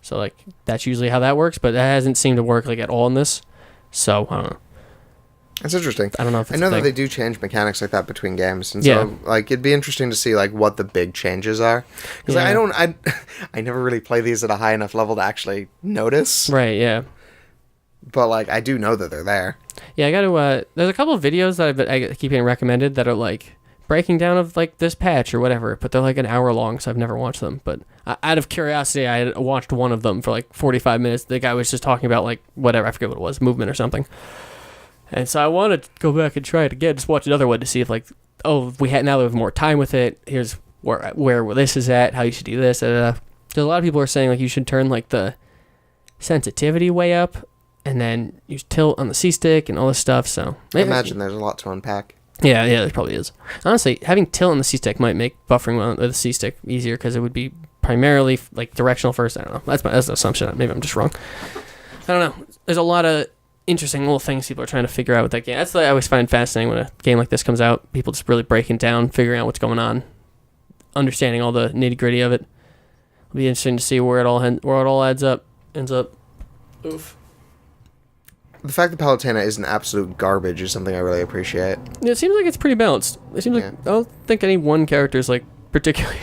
So, like, that's usually how that works, but that hasn't seemed to work, like, at all in this. So, I don't know. That's interesting. I don't know if it's I know a that thing. they do change mechanics like that between games, and Yeah. so like it'd be interesting to see like what the big changes are. Because Yeah. I never really play these at a high enough level to actually notice. Right, yeah. But like I do know that they're there. Yeah, I got to. There's a couple of videos that I keep getting recommended that are like breaking down of like this patch or whatever, but they're like an hour long, so I've never watched them. But out of curiosity, I had watched one of them for like 45 minutes. The guy was just talking about like whatever, I forget what it was, movement or something. And so I wanted to go back and try it again, just watch another one to see if like, oh, now that we have more time with it, here's where this is at, how you should do this. There's a lot of people are saying like you should turn like the sensitivity way up, and then use tilt on the C-stick and all this stuff. So I imagine there's a lot to unpack. yeah, there probably is. Honestly, having tilt on the C-stick might make buffering on the C-stick easier because it would be primarily like directional first. I don't know. That's an assumption. Maybe I'm just wrong. I don't know. There's a lot of interesting little things people are trying to figure out with that game. That's what I always find fascinating when a game like this comes out. People just really breaking down, figuring out what's going on, understanding all the nitty gritty of it. It'll be interesting to see where it all ends up. Oof. The fact that Palutena isn't absolute garbage is something I really appreciate. It seems like it's pretty balanced. It seems like I don't think any one character is like particularly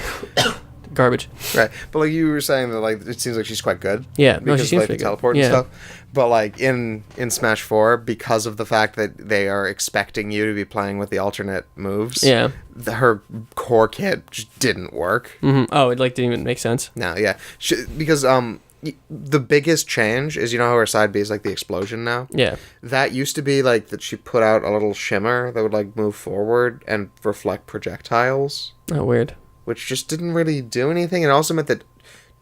garbage. Right, but like you were saying that like it seems like she's quite good. Yeah, no, because she seems like the pretty good. teleport and stuff. But like in Smash 4, because of the fact that they are expecting you to be playing with the alternate moves, Yeah. her core kit just didn't work. Mm-hmm. Oh, it like didn't even make sense. No, yeah, because the biggest change is, you know how her side B is like the explosion now? Yeah. That used to be like that she put out a little shimmer that would like move forward and reflect projectiles, Oh, weird. which just didn't really do anything. It also meant that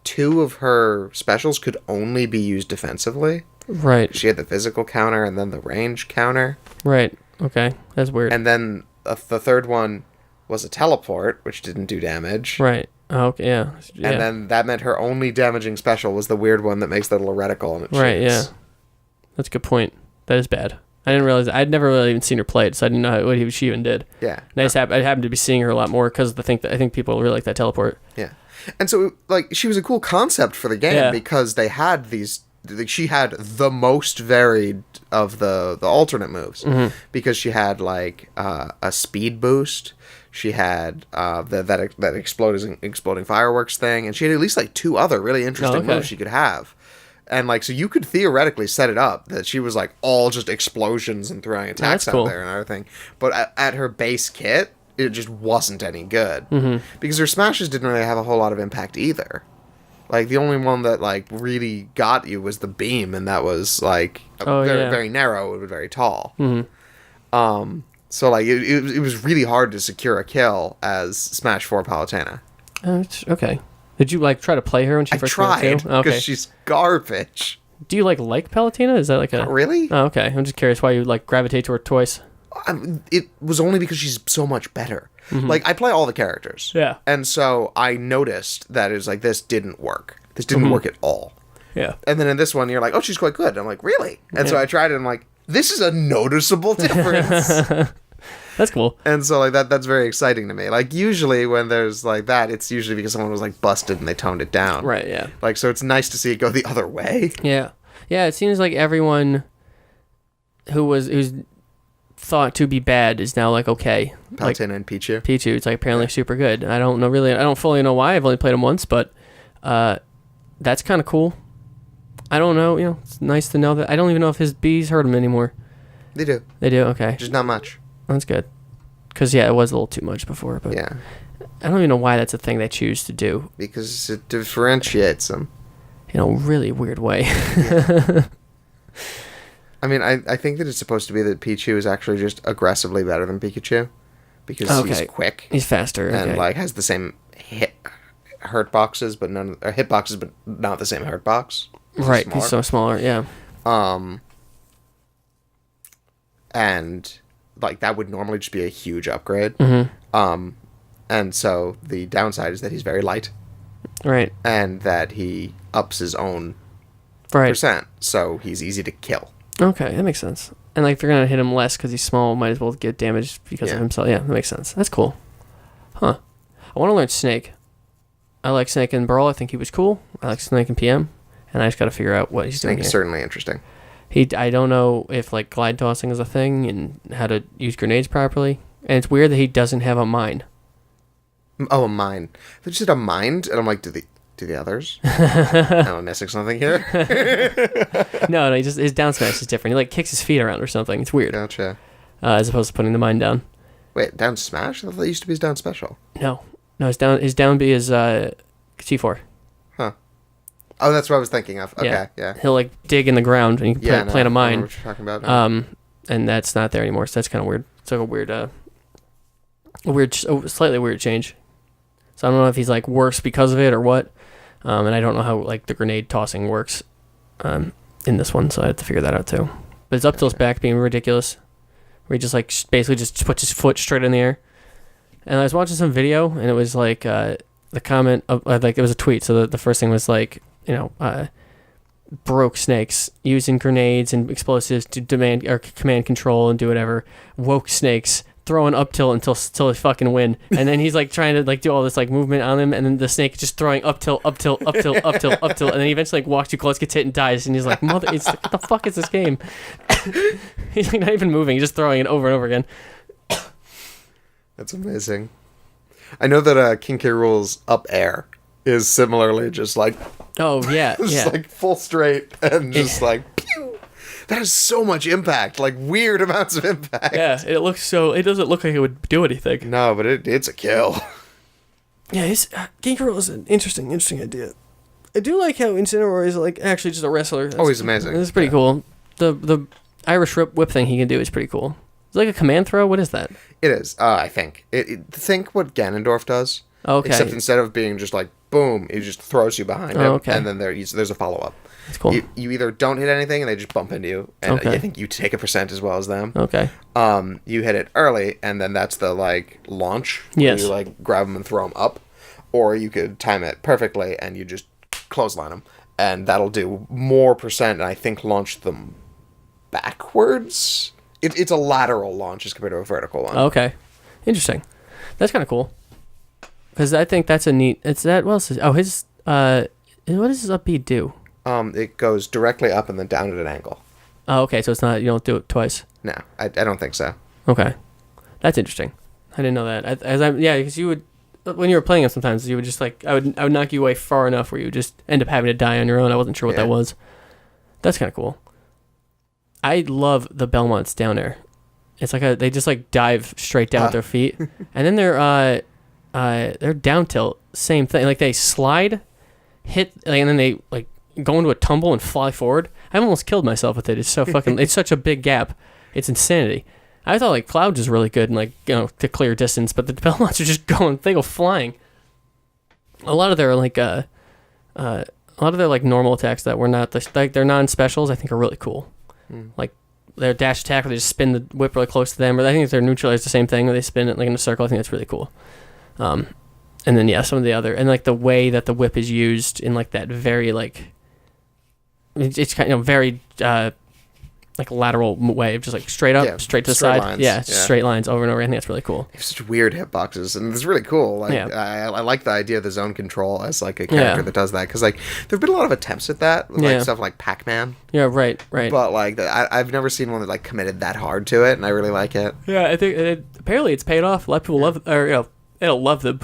2 of her specials could only be used defensively. Right. She had the physical counter and then the range counter. Right. Okay. That's weird. And then the third one was a teleport, which didn't do damage. Right. Oh, okay. Yeah. And then that meant her only damaging special was the weird one that makes the little reticle and it Right. Yeah. shoots. That's a good point. That is bad. I didn't realize. I'd never really even seen her play it, so I didn't know what she even did. Yeah. And I happened to be seeing her a lot more because I think people really like that teleport. Yeah. And so, like, she was a cool concept for the game Yeah. because they had these... She had the most varied of the alternate moves. Mm-hmm. Because she had, like, a speed boost. She had that exploding fireworks thing. And she had at least, like, 2 other really interesting moves she could have. And, like, so you could theoretically set it up that she was, like, all just explosions and throwing attacks out there and everything. But at her base kit, it just wasn't any good. Mm-hmm. Because her smashes didn't really have a whole lot of impact either. Like, the only one that, like, really got you was the beam, and that was, like, very narrow and very tall. Mm-hmm. So, like, it was really hard to secure a kill as Smash 4 Palutena. Okay. Did you, like, try to play her when she first came out, too? I tried, because she's garbage. Do you, like Palutena? Is that, like, a... Not really? Oh, okay. I'm just curious why you, like, gravitate toward toys. It was only because she's so much better. Mm-hmm. Like, I play all the characters. Yeah. And so I noticed that it was like, this didn't work. This didn't work at all. Yeah. And then in this one, you're like, oh, she's quite good. I'm like, really? And so I tried it, and I'm like, this is a noticeable difference. That's cool. And so, like, that's very exciting to me. Like, usually when there's like that, it's usually because someone was, like, busted and they toned it down. Right, yeah. Like, so it's nice to see it go the other way. Yeah. Yeah, it seems like everyone who's thought to be bad is now like okay. Palutena and Pichu. Pichu, it's like apparently super good. I don't fully know why. I've only played him once, but that's kind of cool. I don't know, it's nice to know that. I don't even know if his bees hurt him anymore. They do. They do, okay. Just not much. That's good. Because, yeah, it was a little too much before, but Yeah. I don't even know why that's a thing they choose to do. Because it differentiates them. In a really weird way. I mean, I think that it's supposed to be that Pichu is actually just aggressively better than Pikachu. Because he's quick. He's faster. And, like, has the same hurt boxes, but hitboxes, but not the same hurt box. Right, he's so smaller, yeah. And, like, that would normally just be a huge upgrade. Mm-hmm. And so the downside is that he's very light. Right. And that he ups his own right. percent, so he's easy to kill. Okay, that makes sense. And, like, if they're going to hit him less because he's small, might as well get damaged because of himself. Yeah, that makes sense. That's cool. Huh. I want to learn Snake. I like Snake in Brawl. I think he was cool. I like Snake in PM. And I just got to figure out what he's doing here. Certainly interesting. I don't know if like glide tossing is a thing and how to use grenades properly. And it's weird that he doesn't have a mine. Oh, a mine. They just said a mind, and I'm like, do the others? Am I missing something here? No, his down smash is different. He like kicks his feet around or something. It's weird. Gotcha. As opposed to putting the mine down. Wait, down smash? I thought that used to be his down special. No, his down B is C4. Huh. Oh, that's what I was thinking of. Okay, yeah. He'll like dig in the ground and you can plant a mine. I know what you're talking about now. And that's not there anymore. So that's kind of weird. It's like slightly weird change. So I don't know if he's like worse because of it or what. And I don't know how like the grenade tossing works in this one, so I have to figure that out too. But his up tilt's back being ridiculous, where he just like basically just puts his foot straight in the air. And I was watching some video, and it was like the comment of like it was a tweet. So the first thing was like, broke snakes using grenades and explosives to demand or command control and do whatever. Woke snakes throwing up tilt until they fucking win. And then he's like trying to like do all this like movement on him, and then the snake just throwing up tilt, up tilt, up tilt, up tilt, up tilt, and then he eventually like walks too close, gets hit and dies. And he's like, what the fuck is this game? He's like not even moving, he's just throwing it over and over again. That's amazing. I know that King K. Rool's up air is similarly just like like full straight and just like pew. That has so much impact, like weird amounts of impact. Yeah, it doesn't look like it would do anything. No, but it's a kill. Yeah, King K. Rool is an interesting idea. I do like how Incineroar is like actually just a wrestler. He's amazing. It's pretty cool. The Irish whip thing he can do is pretty cool. It's like a command throw. What is that? It is. I think. Think what Ganondorf does. Okay. Except instead of being just like boom, he just throws you behind him, okay. and then there's a follow up. That's cool. You either don't hit anything and they just bump into you, and I think you take a % as well as them. Okay. You hit it early, and then that's the like launch. Yes. You like grab them and throw them up, or you could time it perfectly and you just clothesline them, and that'll do more %, and I think launch them backwards. It's a lateral launch as compared to a vertical one. Okay. Interesting. That's kind of cool. Because I think that's a neat... It's that... What else is... Oh, his... what does his up B do? It goes directly up and then down at an angle. Oh, okay. So it's not... You don't do it twice. No, I don't think so. Okay. That's interesting. I didn't know that. Because you would... When you were playing him sometimes, you would just like... I would knock you away far enough where you would just end up having to die on your own. I wasn't sure what that was. That's kind of cool. I love the Belmonts down air. It's like they just like dive straight down with their feet. And then they're down tilt, same thing. Like they slide, hit, and then they like go into a tumble and fly forward. I almost killed myself with it. It's so fucking. It's such a big gap. It's insanity. I thought like Cloud is really good and like to clear distance, but the Belmonts are just going. They go flying. A lot of their like normal attacks that were not their non-specials I think are really cool. Like their dash attack where they just spin the whip really close to them, or I think their neutral is the same thing where they spin it like in a circle. I think that's really cool. And then some of the other, and like the way that the whip is used in like that very like it's kind of very like lateral way of just like straight up, straight to the side. Lines. Straight lines over and over. I think that's really cool. They have such weird hitboxes, and it's really cool. Like I like the idea of the zone control as like a character that does that, because like there've been a lot of attempts at that, with, like stuff like Pac-Man. Yeah, right. But like I've never seen one that like committed that hard to it, and I really like it. Yeah, I think apparently it's paid off. A lot of people love, or they'll love them.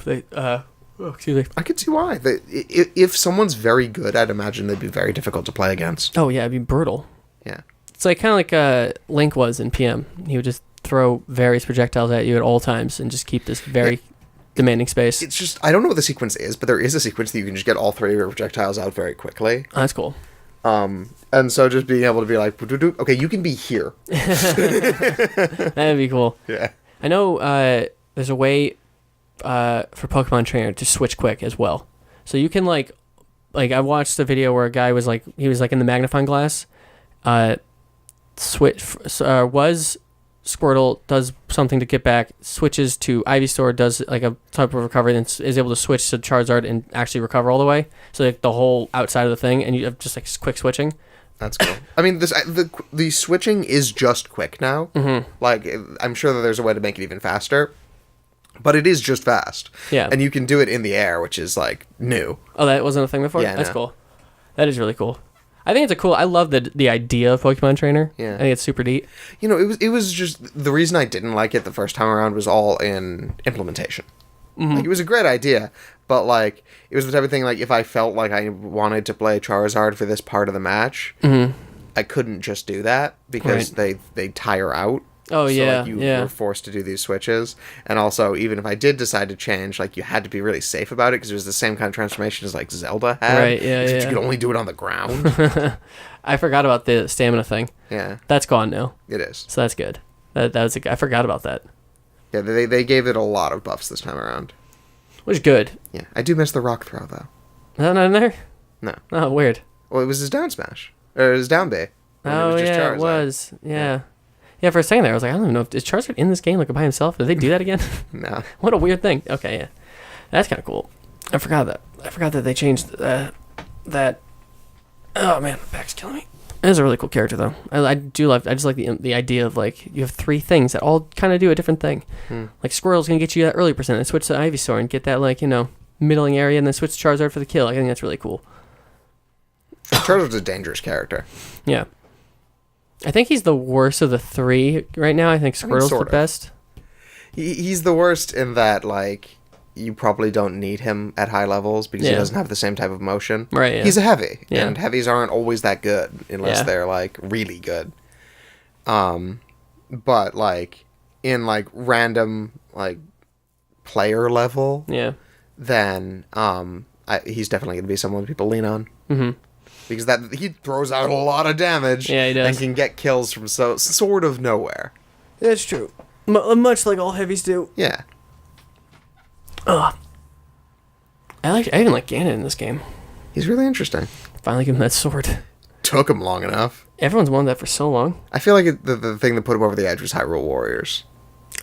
Excuse me. I can see why. If someone's very good, I'd imagine they'd be very difficult to play against. Oh yeah, it'd be brutal. Yeah. It's like kind of like Link was in PM. He would just throw various projectiles at you at all times and just keep this very demanding space. It's just, I don't know what the sequence is, but there is a sequence that you can just get all 3 of your projectiles out very quickly. Oh, that's cool. And so just being able to be like, okay, you can be here. That'd be cool. Yeah. I know there's a way for Pokemon Trainer to switch quick as well. So you can like I watched a video where a guy was like, he was like in the magnifying glass, was Squirtle, does something to get back, switches to Ivysaur, does like a type of recovery, then is able to switch to Charizard and actually recover all the way. So like the whole outside of the thing, and you have just like quick switching. That's cool. I mean, the switching is just quick now. Mm-hmm. Like, I'm sure that there's a way to make it even faster, but it is just fast. Yeah. And you can do it in the air, which is like new. Oh, that wasn't a thing before? Yeah, that's cool. That is really cool. I think it's a cool. I love the idea of Pokemon Trainer. Yeah. I think it's super neat. You know, it was just the reason I didn't like it the first time around was all in implementation. Like, it was a great idea, but like it was the type of thing like if I felt like I wanted to play Charizard for this part of the match, I couldn't just do that because they tire out. Oh, so, yeah, like, you yeah. were forced to do these switches, and also even if I did decide to change, like you had to be really safe about it because it was the same kind of transformation as like Zelda had. Right, yeah, except yeah. you could only do it on the ground. I forgot about the stamina thing. Yeah, That's gone now, it is. so that's good. That was I forgot about that. Yeah, they gave it a lot of buffs this time around. Which is good. Yeah, I do miss the rock throw though. Is that not in there? No, Oh, weird. well it was his down smash or his down B. when Oh, just yeah, it Charizard. was. Yeah, for a second there, I was like, I don't even know. Is Charizard in this game like by himself? Did they do that again? No. What a weird thing. Okay, yeah. That's kind of cool. I forgot that they changed that. Oh, man, my back's killing me. It is a really cool character, though. I just like the idea of, like, you have three things that all kind of do a different thing. Like, Squirrel's going to get you that early percent, and switch to Ivysaur and get that, like, middling area, and then switch to Charizard for the kill. I think that's really cool. Charizard's a dangerous character. Yeah. I think he's the worst of the three right now. I think Squirtle's sort the of. best. He's the worst in that, like, you probably don't need him at high levels because he Yeah. doesn't have the same type of motion. Right, yeah. He's a heavy, Yeah. and heavies aren't always that good unless Yeah. they're, like, really good. But, like, in, like, random, like, player level, Yeah. then, he's definitely going to be someone people lean on. Mm-hmm. Because he throws out a lot of damage. Yeah, he does. And can get kills from sort of nowhere. That's true. Much like all heavies do. Yeah. Ugh. I even like Ganon in this game. He's really interesting. Finally give him that sword. Took him long enough. Everyone's wanted that for so long. I feel like the thing that put him over the edge was Hyrule Warriors.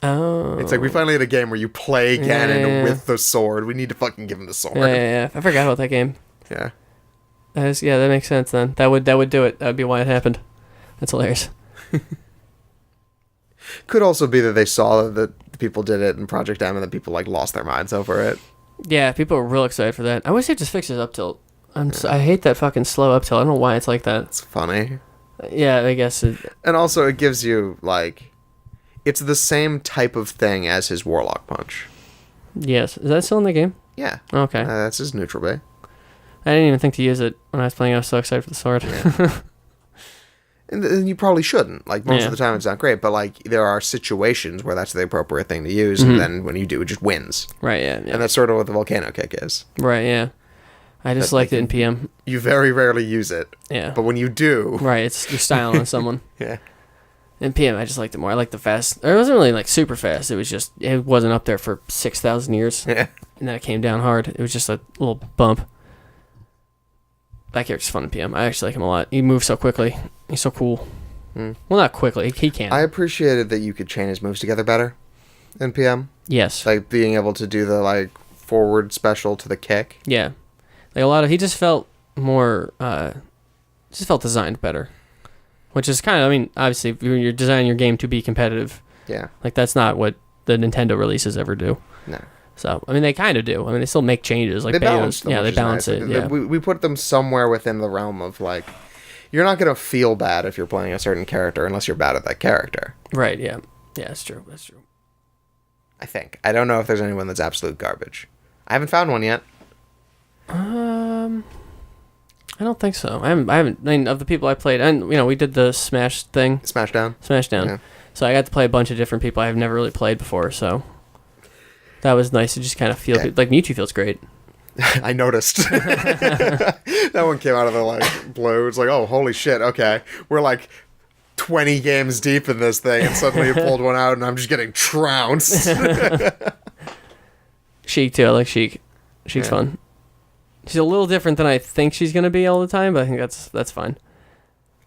Oh. It's like we finally had a game where you play Ganon Yeah. with the sword. We need to fucking give him the sword. Yeah. I forgot about that game. Yeah. That makes sense then. That would do it. That would be why it happened. That's hilarious. Could also be that they saw that the people did it in Project M and that people like lost their minds over it. Yeah, people are real excited for that. I wish they just fixed his up tilt. I hate that fucking slow up tilt. I don't know why it's like that. It's funny. Yeah, I guess. And also it gives you like it's the same type of thing as his Warlock Punch. Yes. Is that still in the game? Yeah. Okay. That's his neutral bay. I didn't even think to use it when I was playing. I was so excited for the sword. Yeah. And you probably shouldn't. Like, most Yeah. of the time it's not great, but, like, there are situations where that's the appropriate thing to use, and then when you do, it just wins. Right, yeah. And that's sort of what the Volcano Kick is. Right, yeah. I just That, liked like, it in PM. You very rarely use it, Yeah. but when you do... Right, it's you're styling on someone. Yeah. In PM, I just liked it more. I liked the fast. Or it wasn't really, like, super fast. It was just, it wasn't up there for 6,000 years. Yeah. And then it came down hard. It was just a little bump. That character's fun in PM. I actually like him a lot. He moves so quickly. He's so cool. Well, not quickly. He can. I appreciated that you could chain his moves together better in PM. Yes. Like, being able to do the, like, forward special to the kick. Yeah. Like, a lot of... He just felt more... just felt designed better. Which is kind of... I mean, obviously, you're designing your game to be competitive. Yeah. Like, that's not what the Nintendo releases ever do. No. So, I mean, they kind of do. I mean, they still make changes. Like, They balance Bayo's, them, yeah, which they is balance nice. it. Like, Yeah. We put them somewhere within the realm of, like... You're not going to feel bad if you're playing a certain character unless you're bad at that character. Right, yeah. Yeah, that's true. That's true. I think. I don't know if there's anyone that's absolute garbage. I haven't found one yet. I don't think so. I mean, of the people I played, and, we did the Smash thing. Smashdown? Smashdown. Yeah. So I got to play a bunch of different people I've never really played before, so that was nice to just kind of feel... Yeah. Like, Mewtwo feels great. I noticed. That one came out of the, like, blue. It's like, oh, holy shit, okay. We're, like, 20 games deep in this thing, and suddenly you pulled one out, and I'm just getting trounced. Sheik, too. I like Sheik. Sheik's Yeah. fun. She's a little different than I think she's going to be all the time, but I think that's fine.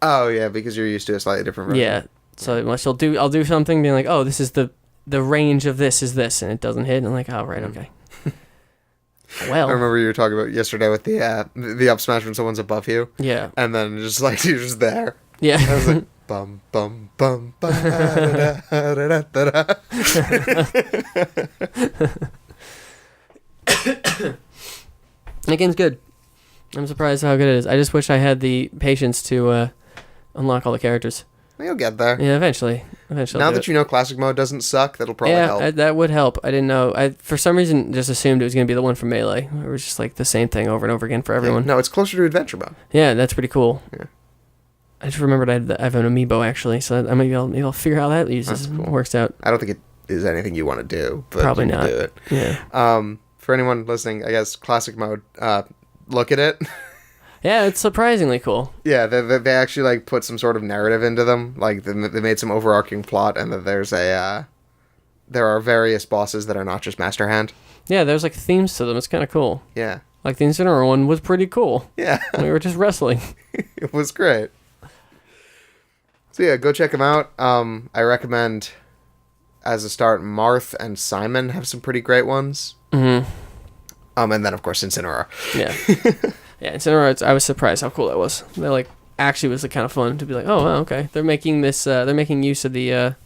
Oh, yeah, because you're used to a slightly different version. Yeah. So unless I'll do something, being like, oh, this is the range of this is this, and it doesn't hit, and I'm like, oh, right, okay. Well. I remember you were talking about yesterday with the up smash when someone's above you. Yeah. And then just, like, you're just there. Yeah. I was like, bum, bum, bum, ba, da, da, da, da, da. That game's good. I'm surprised how good it is. I just wish I had the patience to unlock all the characters. Well, you'll get there. Yeah, eventually. Now that you know classic mode doesn't suck, that'll probably help. That would help. I didn't know. I for some reason just assumed it was going to be the one from Melee. It was just like the same thing over and over again for everyone. No, it's closer to adventure mode. Yeah, that's pretty cool. Yeah. I just remembered I have an amiibo actually, so maybe I'll figure out how that uses. That's cool. Works out. I don't think it is anything you want to do, but Probably you can not. do it. Yeah. For anyone listening, I guess classic mode. Look at it. Yeah, it's surprisingly cool. Yeah, they actually like put some sort of narrative into them. Like they made some overarching plot, and that there are various bosses that are not just Master Hand. Yeah, there's like themes to them. It's kind of cool. Yeah. Like the Incineroar one was pretty cool. Yeah. We were just wrestling. It was great. So yeah, go check them out. I recommend, as a start, Marth and Simon have some pretty great ones. Mm-hmm. And then of course Incineroar. Yeah. Yeah, Incineroar, I was surprised how cool that was. They're like, actually was kind of fun to be like, oh, wow, okay. They're making this, they're making use of the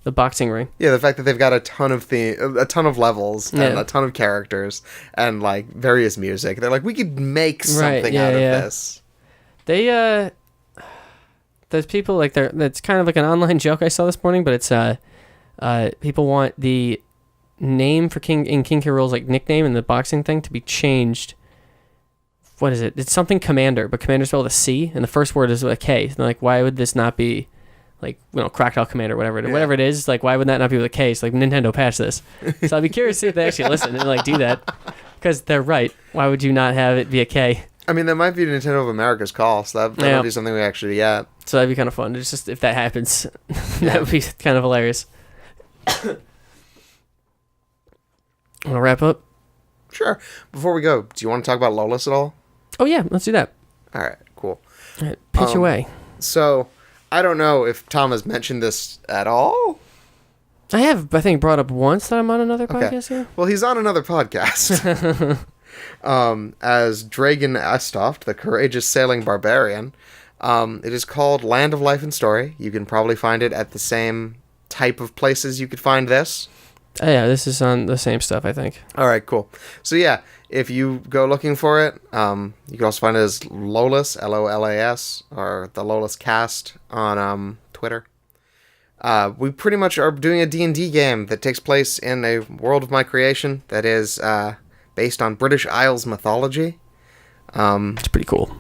boxing ring. Yeah, the fact that they've got a ton of levels and a ton of characters and like various music. They're like, we could make something out of this. They, there's people like that's kind of like an online joke I saw this morning, but it's people want the name for King K. Rool's like nickname in the boxing thing to be changed. What is it? It's something Commander, but Commander spelled with a C, and the first word is with a K. And they're like, why would this not be like, Crackdoll Commander, whatever it is? Like, why would that not be with a K? It's like, Nintendo, patch this. So I'd be curious to see if they actually listen and like do that, because they're right. Why would you not have it be a K? I mean, that might be Nintendo of America's call, so that would be something we actually get. So that'd be kind of fun. It's just if that happens, that would be kind of hilarious. Want to wrap up? Sure. Before we go, do you want to talk about LoLaS at all? Oh yeah, let's do that. All right, cool. All right, pitch away. So, I don't know if Tom has mentioned this at all. I have, I think, brought up once that I'm on another podcast here. Well, he's on another podcast. As Dragon Astoft, the courageous sailing barbarian. It is called Land of Life and Story. You can probably find it at the same type of places you could find this. Yeah, this is on the same stuff, I think. All right, cool. So yeah, if you go looking for it, you can also find it as LoLaS, LOLAS, or the LoLaS Cast on Twitter. We pretty much are doing a D&D game that takes place in a world of my creation that is based on British Isles mythology. It's pretty cool.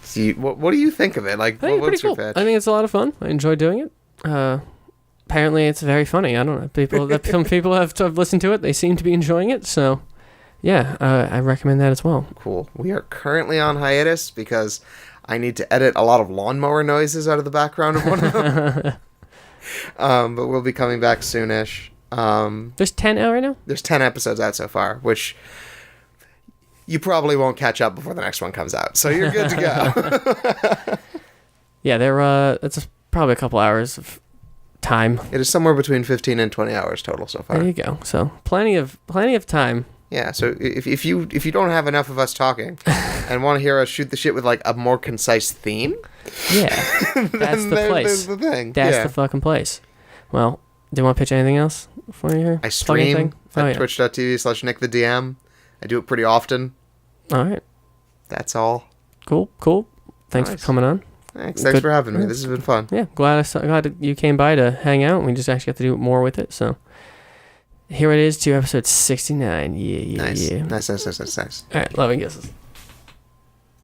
So what do you think of it? Like, I think what's pretty your cool. pitch? I think it's a lot of fun. I enjoy doing it. Apparently, it's very funny. I don't know. Some people have listened to it. They seem to be enjoying it. So, yeah, I recommend that as well. Cool. We are currently on hiatus because I need to edit a lot of lawnmower noises out of the background of one of them. But we'll be coming back soonish. There's 10 out right now? There's 10 episodes out so far, which you probably won't catch up before the next one comes out. So you're good to go. Yeah, it's probably a couple hours of time. It is somewhere between 15 and 20 hours total so far. There you go. So plenty of time. Yeah, so if you don't have enough of us talking and want to hear us shoot the shit with like a more concise theme, yeah, that's the place. There's the thing. That's the fucking place. Well, do you want to pitch anything else for you here? I stream at twitch.tv/NickTheDM. I do it pretty often. All right. That's all. Cool. Thanks for coming on. Thanks for having me. This has been fun. Yeah, glad you came by to hang out. We just actually got to do more with it. So here it is to episode 69. Yeah. Nice. All right, love and kisses.